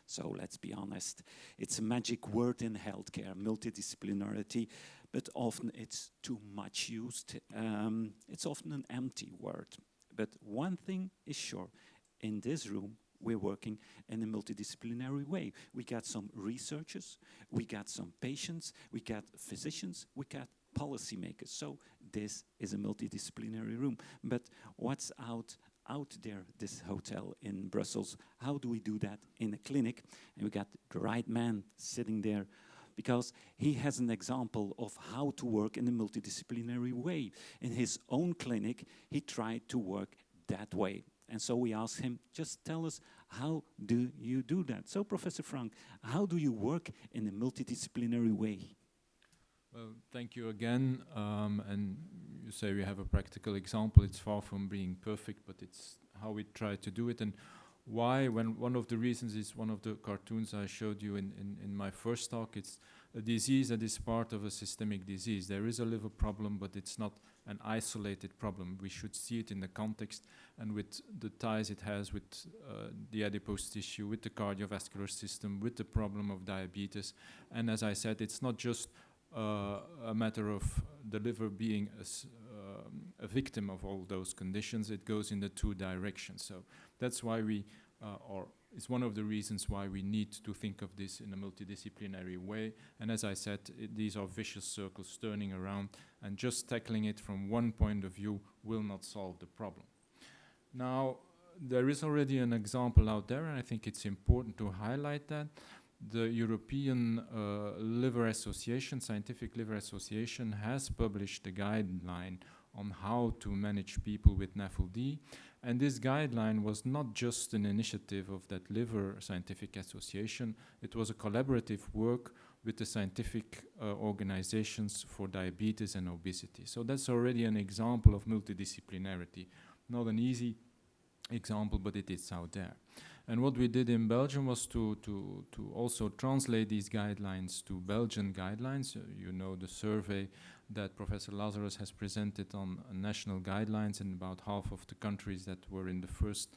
So let's be honest, it's a magic word in healthcare, multidisciplinarity, but often it's too much used. It's often an empty word. But one thing is sure, in this room, we're working in a multidisciplinary way. We got some researchers, we got some patients, we got physicians, we got policymakers. So this is a multidisciplinary room. But what's out there, this hotel in Brussels? How do we do that in a clinic? And we got the right man sitting there because he has an example of how to work in a multidisciplinary way. In his own clinic, he tried to work that way. And so we asked him, just tell us, how do you do that? So Professor Francque, how do you work in a multidisciplinary way? Well, thank you again. And you say we have a practical example. It's far from being perfect, but it's how we try to do it. And why? When one of the reasons is one of the cartoons I showed you in my first talk. It's a disease that is part of a systemic disease. There is a liver problem, but it's not an isolated problem. We should see it in the context and with the ties it has with the adipose tissue, with the cardiovascular system, with the problem of diabetes. And as I said, it's not just a matter of the liver being a victim of all those conditions. It goes in the two directions. So that's why we, or it's one of the reasons why we need to think of this in a multidisciplinary way. And as I said, these are vicious circles turning around, and just tackling it from one point of view will not solve the problem. Now, there is already an example out there, and I think it's important to highlight that. The European Liver Association, Scientific Liver Association, has published a guideline on how to manage people with NAFLD. And this guideline was not just an initiative of that Liver Scientific Association, it was a collaborative work with the scientific organizations for diabetes and obesity. So that's already an example of multidisciplinarity. Not an easy example, but it is out there. And what we did in Belgium was to also translate these guidelines to Belgian guidelines. You know the survey that Professor Lazarus has presented on national guidelines in about half of the countries that were in the first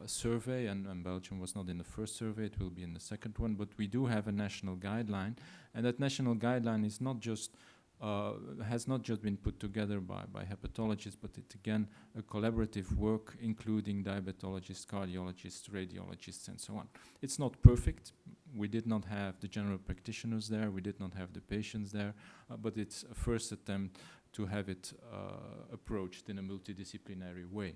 survey, and Belgium was not in the first survey, it will be in the second one, but we do have a national guideline, and that national guideline is not just has not just been put together by hepatologists, but it's again a collaborative work including diabetologists, cardiologists, radiologists, and so on. It's not perfect. We did not have the general practitioners there, we did not have the patients there, but it's a first attempt to have it approached in a multidisciplinary way.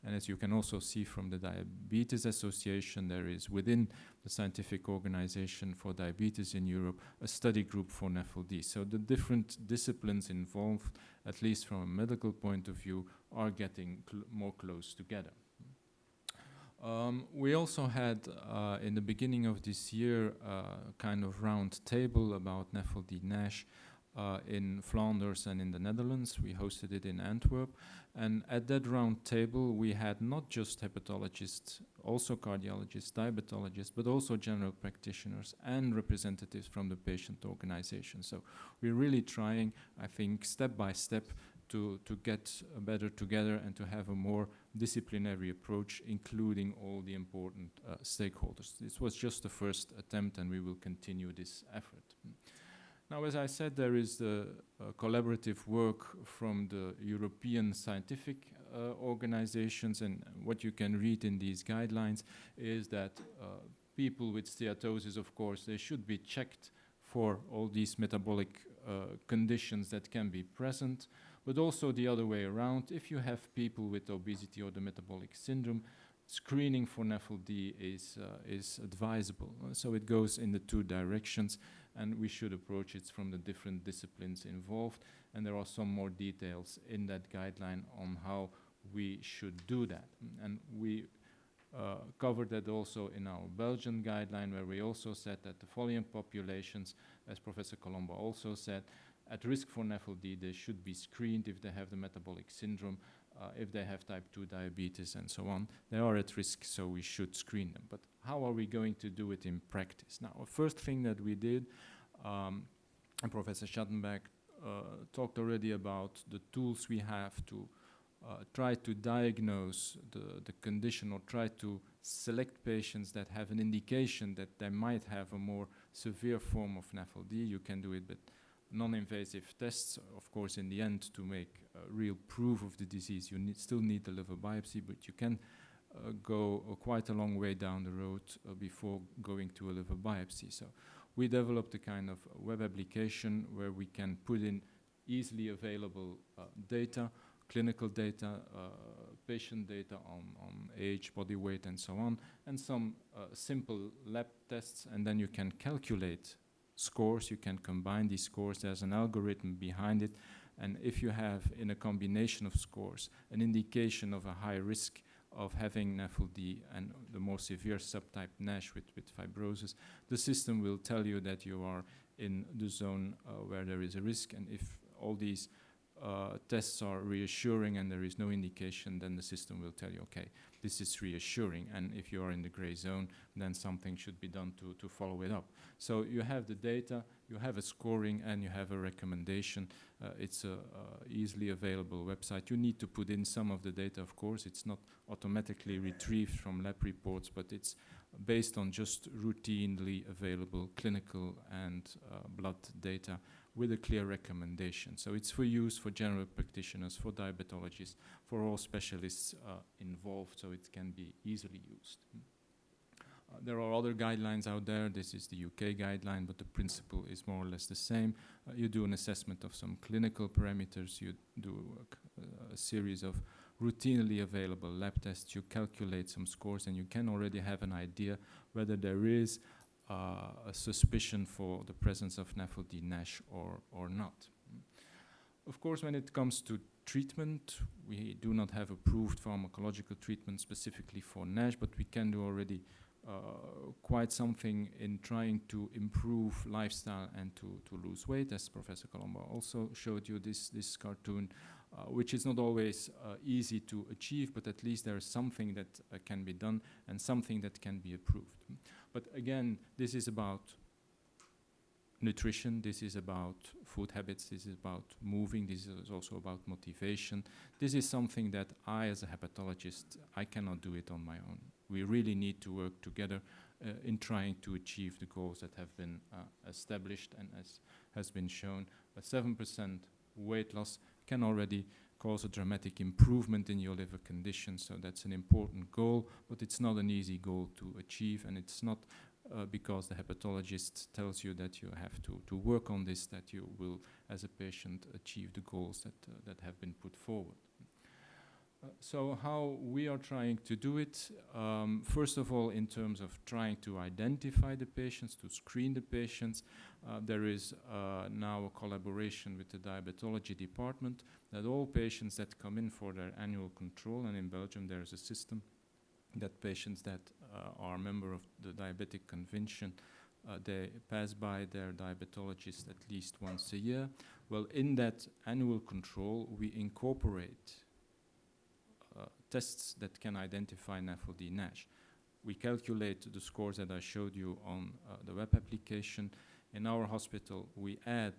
And as you can also see from the Diabetes Association, there is within the Scientific Organization for Diabetes in Europe a study group for NAFLD. So the different disciplines involved, at least from a medical point of view, are getting more close together. We also had, in the beginning of this year, a kind of round table about NAFLD NASH in Flanders and in the Netherlands. We hosted it in Antwerp. And at that round table, we had not just hepatologists, also cardiologists, diabetologists, but also general practitioners and representatives from the patient organization. So we're really trying, I think, step by step to get better together and to have a more disciplinary approach, including all the important stakeholders. This was just the first attempt, and we will continue this effort. Now, as I said, there is the collaborative work from the European scientific organizations, and what you can read in these guidelines is that people with steatosis, of course, they should be checked for all these metabolic conditions that can be present, but also the other way around. If you have people with obesity or the metabolic syndrome, screening for NAFLD is advisable. So it goes in the two directions, and we should approach it from the different disciplines involved. And there are some more details in that guideline on how we should do that. And we covered that also in our Belgian guideline, where we also said that the following populations, as Professor Colombo also said, at risk for NAFLD, they should be screened if they have the metabolic syndrome, if they have type 2 diabetes and so on. They are at risk, so we should screen them. But how are we going to do it in practice? Now, first thing that we did, and Professor Schattenberg talked already about the tools we have to try to diagnose the condition, or try to select patients that have an indication that they might have a more severe form of NAFLD. You can do it with non-invasive tests, of course, in the end, to make real proof of the disease. You still need the liver biopsy, but you can go quite a long way down the road before going to a liver biopsy. So we developed a kind of web application where we can put in easily available data, clinical data, patient data on age, body weight, and so on, and some simple lab tests, and then you can calculate scores. You can combine these scores. There's an algorithm behind it, and if you have, in a combination of scores, an indication of a high risk of having NAFLD and the more severe subtype NASH with fibrosis, the system will tell you that you are in the zone where there is a risk, and if all these tests are reassuring and there is no indication, then the system will tell you, okay, this is reassuring, and if you are in the gray zone, then something should be done to follow it up. So you have the data, you have a scoring, and you have a recommendation. It's a easily available website. You need to put in some of the data, of course. It's not automatically retrieved from lab reports, but it's based on just routinely available clinical and blood data with a clear recommendation. So it's for use for general practitioners, for diabetologists, for all specialists involved, so it can be easily used. There are other guidelines out there. This is the UK guideline, but the principle is more or less the same. You do an assessment of some clinical parameters. You do a series of routinely available lab tests. You calculate some scores, and you can already have an idea whether there is a suspicion for the presence of NAFLD NASH or not. Of course, when it comes to treatment, we do not have approved pharmacological treatment specifically for NASH, but we can do already quite something in trying to improve lifestyle and to lose weight, as Professor Colombo also showed you this cartoon, which is not always easy to achieve, but at least there is something that can be done and something that can be approved. But again, this is about nutrition, this is about food habits, this is about moving, this is also about motivation. This is something that I, as a hepatologist, I cannot do it on my own. We really need to work together in trying to achieve the goals that have been established, and as has been shown, a 7% weight loss can already cause a dramatic improvement in your liver condition. So that's an important goal, but it's not an easy goal to achieve, and it's not because the hepatologist tells you that you have to work on this, that you will, as a patient, achieve the goals that have been put forward. So how we are trying to do it, first of all, in terms of trying to identify the patients, to screen the patients, there is now a collaboration with the diabetology department that all patients that come in for their annual control, and in Belgium there is a system that patients that are a member of the diabetic convention, they pass by their diabetologist at least once a year. Well, in that annual control, we incorporate tests that can identify NAFLD NASH. We calculate the scores that I showed you on the web application. In our hospital, we add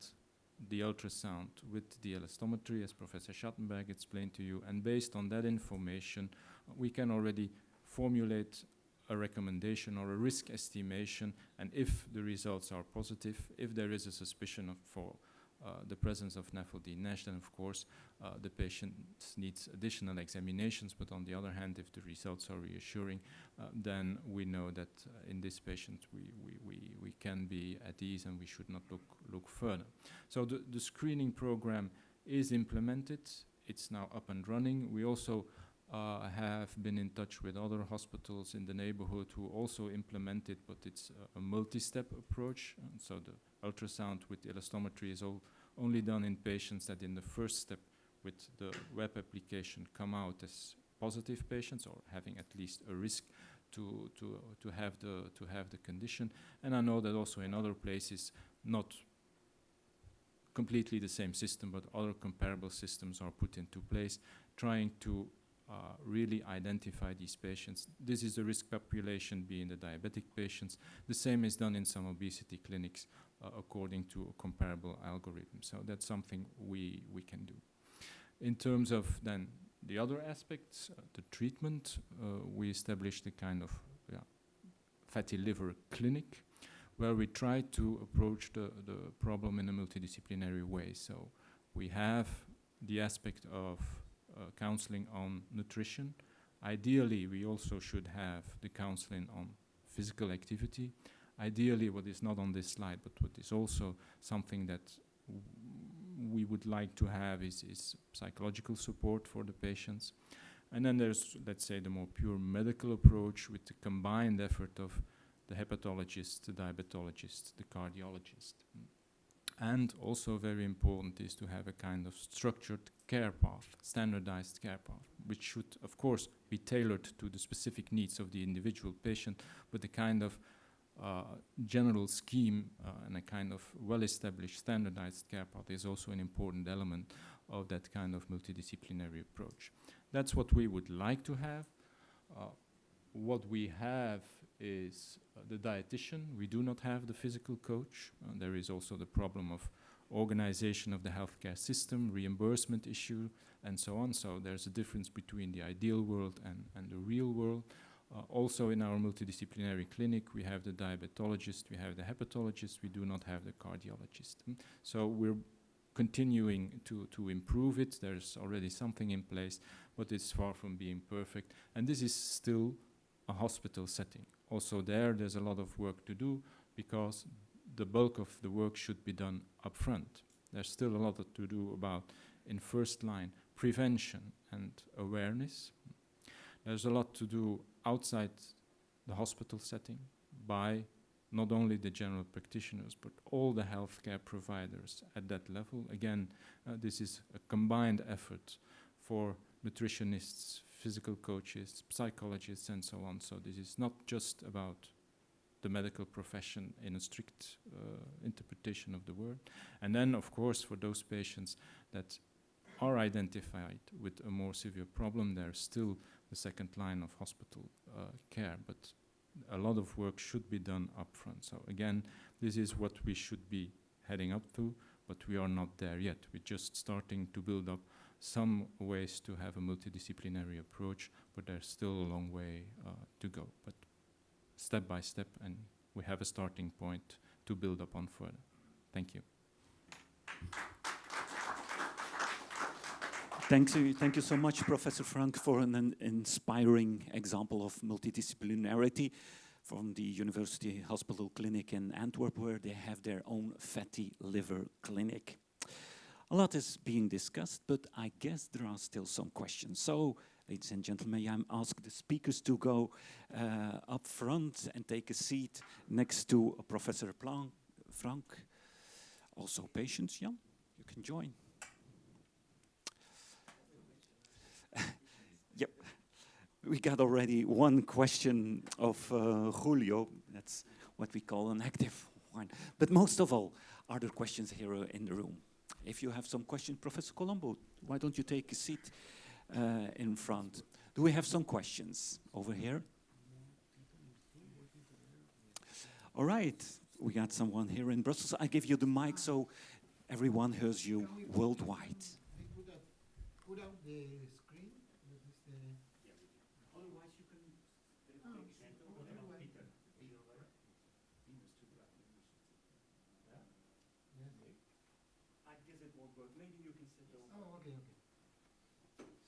the ultrasound with the elastometry, as Professor Schattenberg explained to you, and based on that information, we can already formulate a recommendation or a risk estimation, and if the results are positive, if there is a suspicion for the presence of NAFLD NASH, then of course the patient needs additional examinations, but on the other hand, if the results are reassuring, then we know that in this patient we can be at ease and we should not look further. So the screening program is implemented. It's now up and running. We also have been in touch with other hospitals in the neighborhood who also implement it, but it's a multi-step approach. And so the ultrasound with elastometry is only done in patients that in the first step with the web application come out as positive patients or having at least a risk to have the condition. And I know that also in other places, not completely the same system, but other comparable systems are put into place, trying to really identify these patients. This is the risk population, being the diabetic patients. The same is done in some obesity clinics according to a comparable algorithm. So that's something we can do. In terms of then the other aspects, the treatment, we established a kind of fatty liver clinic where we try to approach the problem in a multidisciplinary way. So we have the aspect of counseling on nutrition. Ideally, we also should have the counseling on physical activity. Ideally, what is not on this slide, but what is also something that we would like to have is psychological support for the patients. And then there's, let's say, the more pure medical approach with the combined effort of the hepatologist, the diabetologist, the cardiologist. And also very important is to have a kind of structured care path, standardized care path, which should, of course, be tailored to the specific needs of the individual patient, but a kind of general scheme and a kind of well-established standardized care path is also an important element of that kind of multidisciplinary approach. That's what we would like to have. What we have is the dietitian. We do not have the physical coach. There is also the problem of organization of the healthcare system, reimbursement issue, and so on. So there's a difference between the ideal world and the real world. Also in our multidisciplinary clinic, we have the diabetologist, we have the hepatologist, we do not have the cardiologist. So we're continuing to improve it. There's already something in place, but it's far from being perfect. And this is still a hospital setting. Also there's a lot of work to do because the bulk of the work should be done up front. There's still a lot to do about, in first line, prevention and awareness. There's a lot to do outside the hospital setting by not only the general practitioners, but all the healthcare providers at that level. Again, this is a combined effort for nutritionists, physical coaches, psychologists, and so on. So this is not just about the medical profession in a strict interpretation of the word. And then, of course, for those patients that are identified with a more severe problem, there's still the second line of hospital care, but a lot of work should be done up front. So again, this is what we should be heading up to, but we are not there yet. We're just starting to build up some ways to have a multidisciplinary approach, but there's still a long way to go. But step by step, and we have a starting point to build upon further. Thank you. Thank you so much, Professor Francque, for an inspiring example of multidisciplinarity from the University Hospital Clinic in Antwerp, where they have their own fatty liver clinic. A lot is being discussed, but I guess there are still some questions. So, ladies and gentlemen, I ask the speakers to go up front and take a seat next to Professor Francque. Also patients, Jan, you can join. Yep, we got already one question of Julio. That's what we call an active one. But most of all, are there questions here in the room? If you have some questions, Professor Colombo, why don't you take a seat in front? Do we have some questions over here? All right, we got someone here in Brussels. I give you the mic so everyone hears you worldwide. Put out the screen. Otherwise, you can. I guess it won't work. Maybe you can sit over. Oh, okay.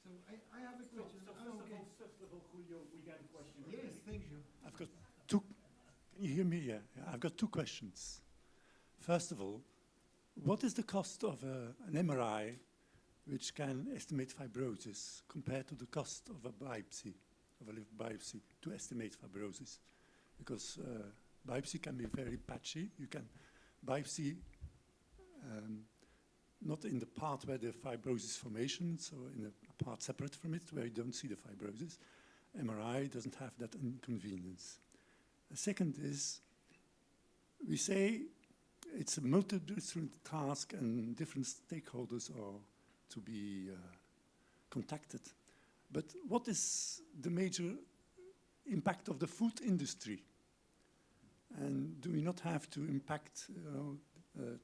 So I have a question. First of all, Julio, we got a question. Yes, thank you. I've got two. Can you hear me? Yeah. I've got two questions. First of all, what is the cost of an MRI which can estimate fibrosis compared to the cost of a biopsy, of a liver biopsy, to estimate fibrosis. Because biopsy can be very patchy. You can biopsy not in the part where the fibrosis formation, so in a part separate from it, where you don't see the fibrosis. MRI doesn't have that inconvenience. The second is, we say it's a multidisciplinary task and different stakeholders are to be contacted. But what is the major impact of the food industry? And do we not have to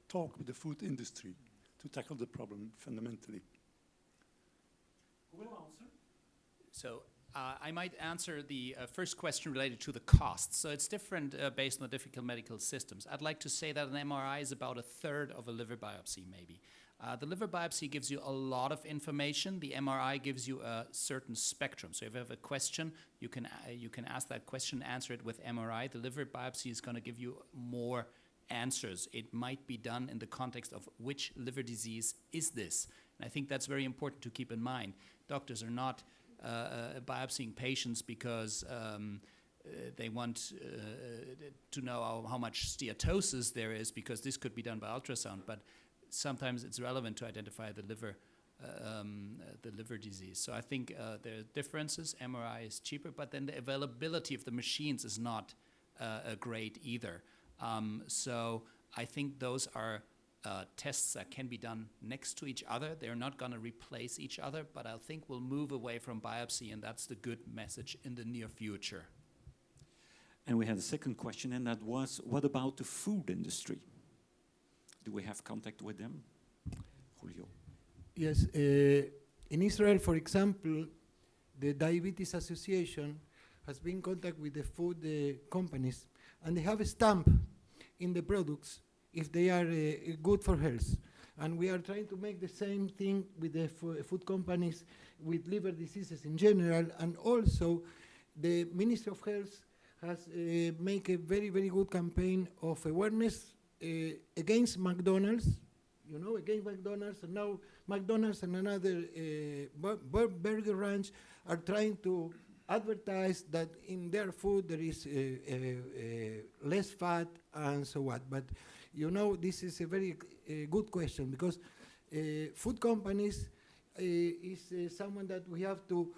talk with the food industry to tackle the problem fundamentally? Who will answer? So I might answer the first question related to the costs. So it's different based on the different medical systems. I'd like to say that an MRI is about a third of a liver biopsy, maybe. The liver biopsy gives you a lot of information. The MRI gives you a certain spectrum. So if you have a question, you can ask that question, answer it with MRI. The liver biopsy is going to give you more answers. It might be done in the context of which liver disease is this. And I think that's very important to keep in mind. Doctors are not biopsying patients because they want to know how much steatosis there is, because this could be done by ultrasound. But sometimes it's relevant to identify the liver disease. So I think there are differences. MRI is cheaper, but then the availability of the machines is not great either. So I think those are tests that can be done next to each other. They're not going to replace each other, but I think we'll move away from biopsy, and that's the good message in the near future. And we had a second question, and that was, what about the food industry? Do we have contact with them? Julio. Yes, in Israel, for example, the Diabetes Association has been in contact with the food companies, and they have a stamp in the products if they are good for health. And we are trying to make the same thing with the food companies with liver diseases in general, and also the Ministry of Health has made a very, very good campaign of awareness against McDonald's, against McDonald's, and now McDonald's and another burger ranch are trying to advertise that in their food there is less fat and so on. But this is a very good question, because food companies is someone that we have to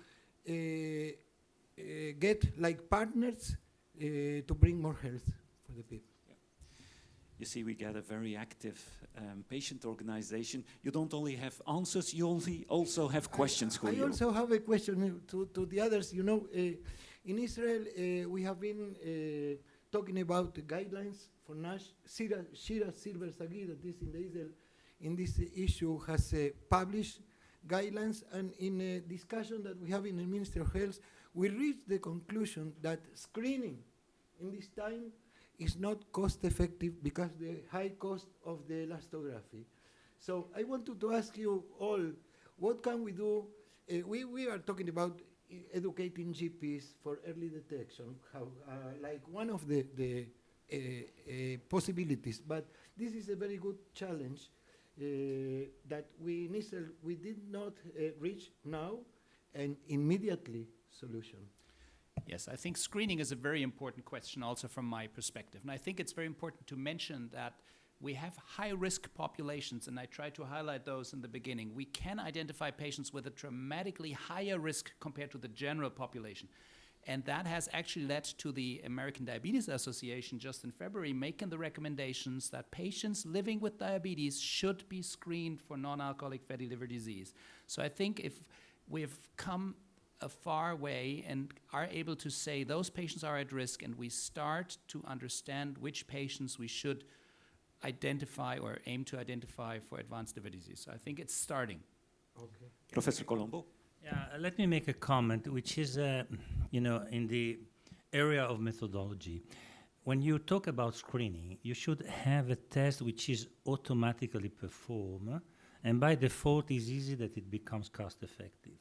get like partners to bring more health for the people. You see, we get a very active patient organization. You don't only have answers, you also have questions, Julio. I also have a question to the others. In Israel, we have been talking about the guidelines for NASH. Shira Silver-Sagi, that is in the EASL, in this issue, has published guidelines, and in a discussion that we have in the Ministry of Health, we reached the conclusion that screening in this time is not cost effective because the high cost of the elastography. So I wanted to ask you all, what can we do? We are talking about educating GPs for early detection, like one of the possibilities, but this is a very good challenge that we did not reach now and immediately solution. Yes, I think screening is a very important question also from my perspective. And I think it's very important to mention that we have high-risk populations, and I tried to highlight those in the beginning. We can identify patients with a dramatically higher risk compared to the general population. And that has actually led to the American Diabetes Association just in February making the recommendations that patients living with diabetes should be screened for non-alcoholic fatty liver disease. So I think if we've come a far way and are able to say those patients are at risk, and we start to understand which patients we should identify or aim to identify for advanced liver disease. So I think it's starting. Okay. Professor Colombo. Yeah, let me make a comment, which is, in the area of methodology. When you talk about screening, you should have a test which is automatically performed, and by default is easy that it becomes cost effective.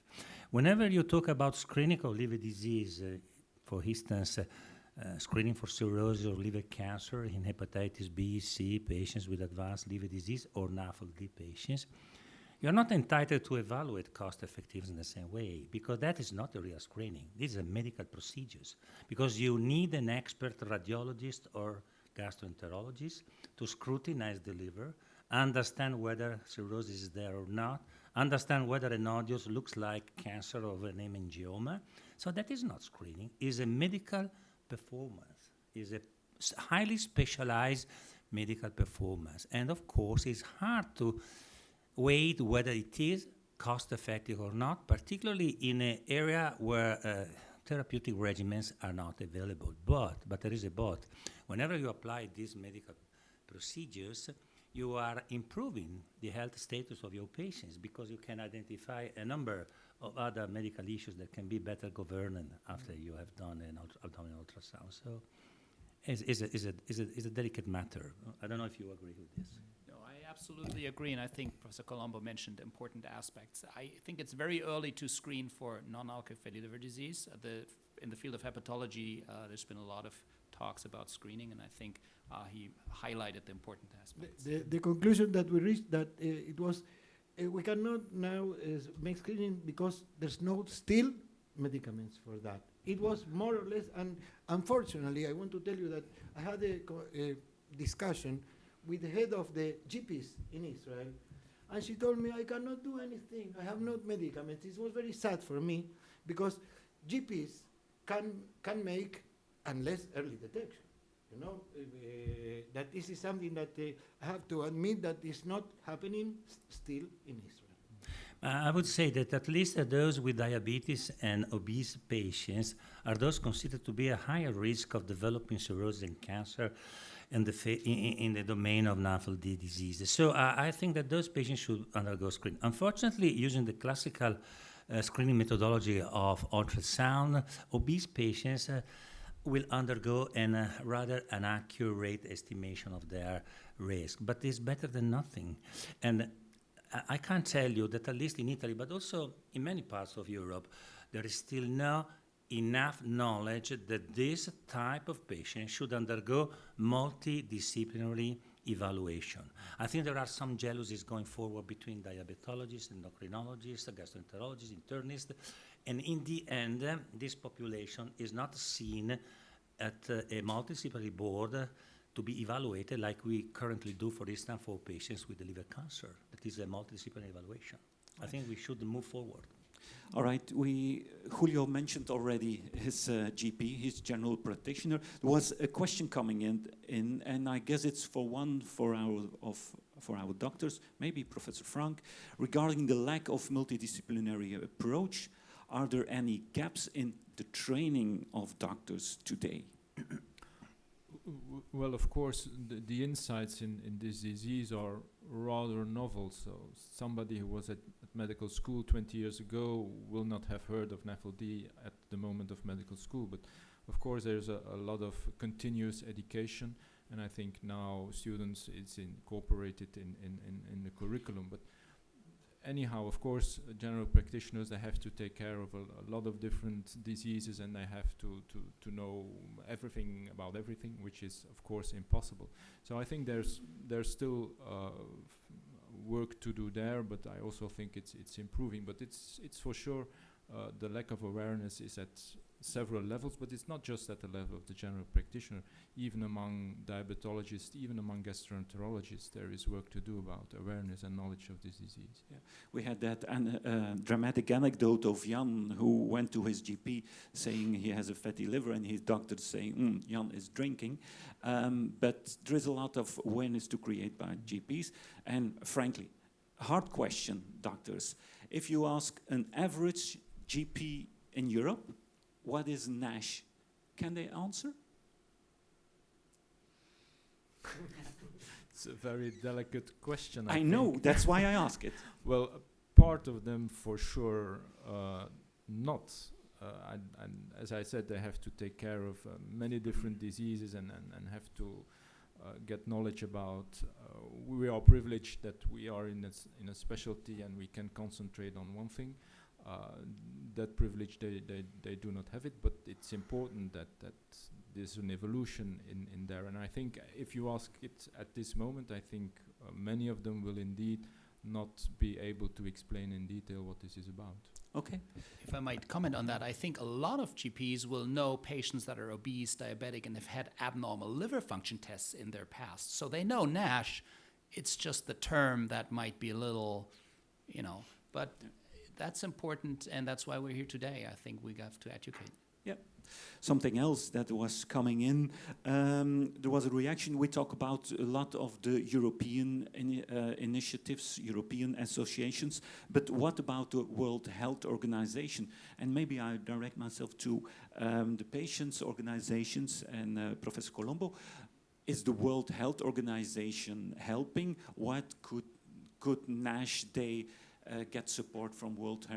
Whenever you talk about screening of liver disease, for instance, screening for cirrhosis or liver cancer in hepatitis B, C patients with advanced liver disease or NAFLD patients, You're not entitled to evaluate cost effectiveness in the same way, because that is not a real screening. These are medical procedures, because you need an expert radiologist or gastroenterologist to scrutinize the liver, understand whether cirrhosis is there or not, understand whether a nodule looks like cancer or an hemangioma. So that is not screening, it's a medical performance, is a highly specialized medical performance. And of course, it's hard to weigh whether it is cost effective or not, particularly in an area where therapeutic regimens are not available. But there is a but. Whenever you apply these medical procedures, you are improving the health status of your patients, because you can identify a number of other medical issues that can be better governed after you have done an abdominal ultrasound. So it's a delicate matter. I don't know if you agree with this. No, I absolutely agree, and I think Professor Colombo mentioned important aspects. I think it's very early to screen for non-alcoholic fatty liver disease. In the field of hepatology, there's been a lot of talks about screening, and I think he highlighted the important aspects. The conclusion that we reached that it was we cannot now make screening because there's no still medicaments for that. It was more or less, and unfortunately, I want to tell you that I had a discussion with the head of the GPs in Israel, and she told me I cannot do anything. I have no medicaments. It was very sad for me because GPs can make unless early detection. You know, that this is something that I have to admit that is not happening still in Israel. I would say that at least those with diabetes and obese patients are those considered to be a higher risk of developing cirrhosis and cancer in the domain of NAFLD diseases. So I think that those patients should undergo screening. Unfortunately, using the classical screening methodology of ultrasound, obese patients will undergo rather an accurate estimation of their risk, but it's better than nothing. And I can't tell you that at least in Italy, but also in many parts of Europe, there is still not enough knowledge that this type of patient should undergo multidisciplinary evaluation. I think there are some jealousies going forward between diabetologists, endocrinologists, gastroenterologists, internists, and in the end, this population is not seen at a multidisciplinary board to be evaluated like we currently do, for instance, for patients with liver cancer. That is a multidisciplinary evaluation. I think we should move forward. All right, Julio mentioned already his GP, his general practitioner. There was a question coming in, and I guess it's for our doctors, maybe Professor Francque, regarding the lack of multidisciplinary approach. Are there any gaps in the training of doctors today? Well, of course, the insights in this disease are rather novel. So somebody who was at medical school 20 years ago will not have heard of NAFLD at the moment of medical school. But of course, there's a lot of continuous education, and I think now students, it's incorporated in the curriculum. But anyhow, of course, general practitioners, they have to take care of a lot of different diseases, and they have to know everything about everything, which is, of course, impossible. So I think there's still work to do there, but I also think it's improving. But it's for sure the lack of awareness is at several levels, but it's not just at the level of the general practitioner. Even among diabetologists, even among gastroenterologists, there is work to do about awareness and knowledge of this disease. Yeah. We had that dramatic anecdote of Jan, who went to his GP saying he has a fatty liver, and his doctor saying, Jan is drinking. But there is a lot of awareness to create by GPs. And frankly, hard question, doctors. If you ask an average GP in Europe, what is NASH? Can they answer? It's a very delicate question. I know, that's why I ask it. Well, part of them for sure not. And as I said, they have to take care of many different diseases and have to get knowledge about. We are privileged that we are in a specialty and we can concentrate on one thing. That privilege, they do not have it, but it's important that there's an evolution in there. And I think if you ask it at this moment, I think many of them will indeed not be able to explain in detail what this is about. Okay. If I might comment on that, I think a lot of GPs will know patients that are obese, diabetic, and have had abnormal liver function tests in their past. So they know NASH. It's just the term that might be a little, but that's important, and that's why we're here today. I think we have to educate. Yeah. Something else that was coming in, there was a reaction. We talk about a lot of the European initiatives, European associations, but what about the World Health Organization? And maybe I direct myself to the patients' organizations and Professor Colombo. Is the World Health Organization helping? What could NASH Day get support from World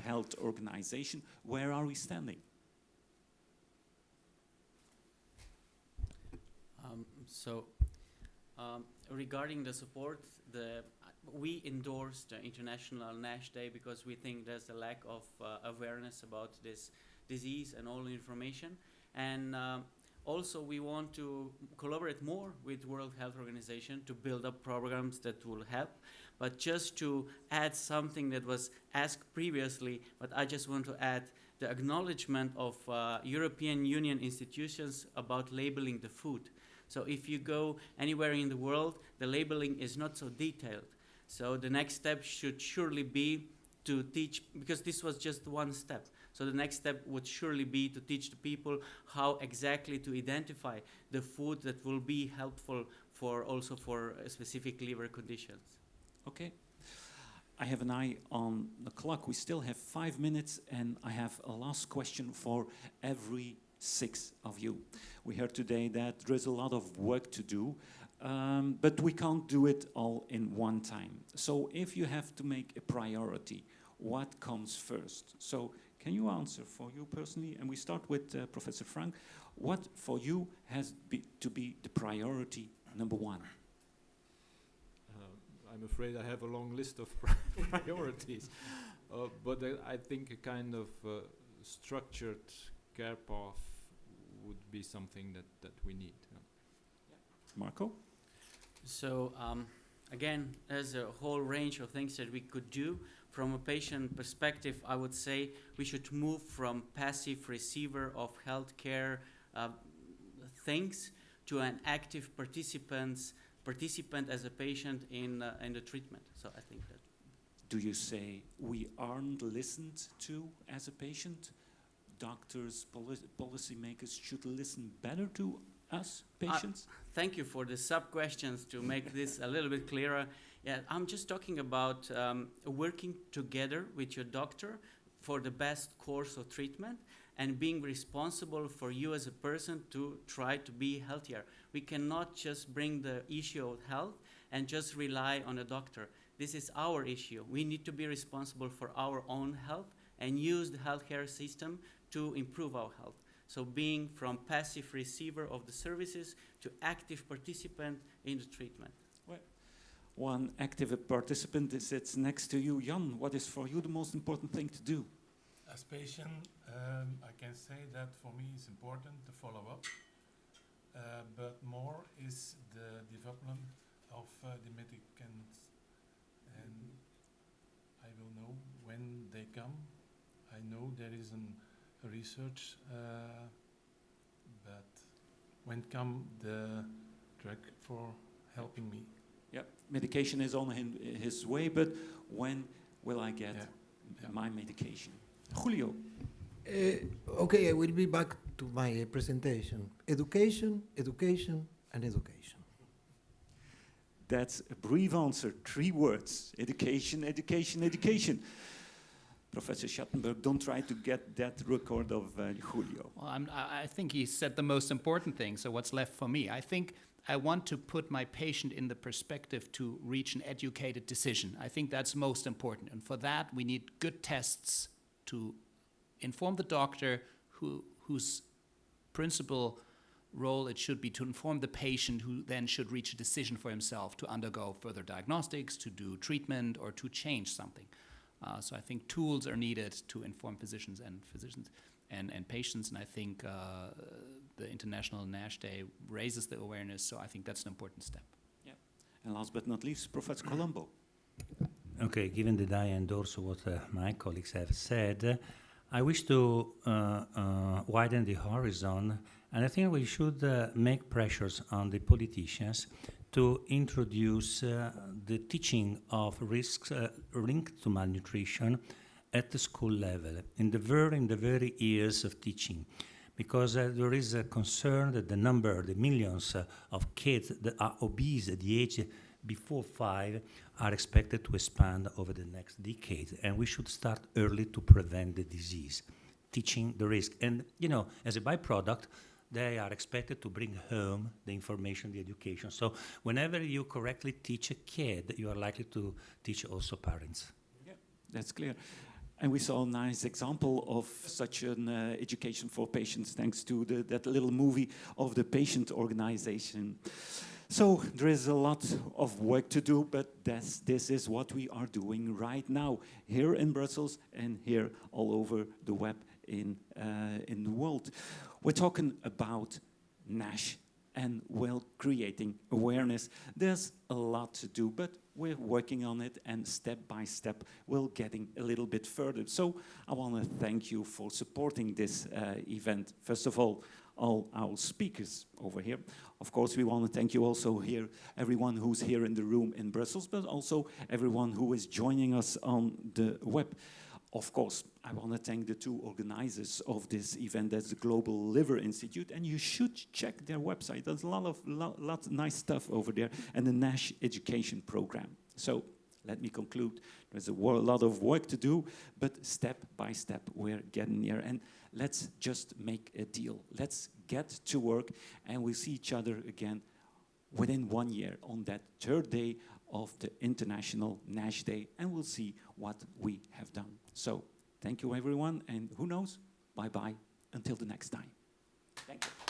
Health Organization? Where are we standing? Regarding the support, we endorse the International NASH Day because we think there's a lack of awareness about this disease and all the information. And also we want to collaborate more with World Health Organization to build up programs that will help. But just to add something that was asked previously, but I just want to add the acknowledgement of European Union institutions about labeling the food. So if you go anywhere in the world, the labeling is not so detailed. So the next step should surely be to teach, because this was just one step. So the next step would surely be to teach the people how exactly to identify the food that will be helpful for also for specific liver conditions. Okay. I have an eye on the clock. We still have 5 minutes, and I have a last question for every 6 of you. We heard today that there is a lot of work to do, but we can't do it all in one time. So if you have to make a priority, what comes first? So can you answer for you personally? And we start with Professor Francque. What for you has to be the priority number 1? I'm afraid I have a long list of priorities, but I think a kind of structured care path would be something that we need. Marko? So again, there's a whole range of things that we could do. From a patient perspective, I would say we should move from passive receiver of healthcare things to an active participant as a patient in the treatment. So I think that. Do you say we aren't listened to as a patient? Doctors, policymakers should listen better to us, patients? Thank you for the sub-questions to make this a little bit clearer. Yeah, I'm just talking about working together with your doctor for the best course of treatment and being responsible for you as a person to try to be healthier. We cannot just bring the issue of health and just rely on a doctor. This is our issue. We need to be responsible for our own health and use the healthcare system to improve our health. So being from passive receiver of the services to active participant in the treatment. Well, one active participant is sits next to you. Jan, what is for you the most important thing to do? As patient, I can say that for me it's important to follow up, but more is the development of the medicaments, and I will know when they come. I know there is a research, but when come the drug for helping me? Yeah, medication is on his way, but when will I get my medication? Julio. Okay, I will be back to my presentation. Education, education, and education. That's a brief answer, 3 words. Education, education, education. Professor Schattenberg, don't try to get that record of Julio. Well, I think he said the most important thing, so what's left for me? I think I want to put my patient in the perspective to reach an educated decision. I think that's most important, and for that we need good tests to inform the doctor whose principal role it should be to inform the patient, who then should reach a decision for himself to undergo further diagnostics, to do treatment, or to change something. So I think tools are needed to inform physicians and patients, and I think the International NASH Day raises the awareness, so I think that's an important step. Yeah. And last but not least, Professor Colombo. Okay, given that I endorse what my colleagues have said, I wish to widen the horizon, and I think we should make pressures on the politicians to introduce the teaching of risks linked to malnutrition at the school level, in the very years of teaching. Because there is a concern that the millions of kids that are obese at the age before 5 are expected to expand over the next decade. And we should start early to prevent the disease, teaching the risk. And, as a byproduct, they are expected to bring home the information, the education. So whenever you correctly teach a kid, you are likely to teach also parents. Yeah, that's clear. And we saw a nice example of such an education for patients thanks to that little movie of the patient organization. So there is a lot of work to do, but this is what we are doing right now, here in Brussels and here all over the web in the world. We're talking about NASH and creating awareness. There's a lot to do, but we're working on it, and step by step we're getting a little bit further. So I want to thank you for supporting this event. First of all our speakers over here. Of course, we want to thank you also here, everyone who's here in the room in Brussels, but also everyone who is joining us on the web. Of course, I want to thank the 2 organizers of this event. That's the Global Liver Institute, and you should check their website. There's a lot of nice stuff over there, and the NASH Education Program. So let me conclude. There's a lot of work to do, but step by step we're getting there. And let's just make a deal. Let's get to work, and we'll see each other again within 1 year on that 3rd day of the International NASH Day, and we'll see what we have done. So thank you, everyone, and who knows, bye-bye until the next time. Thank you.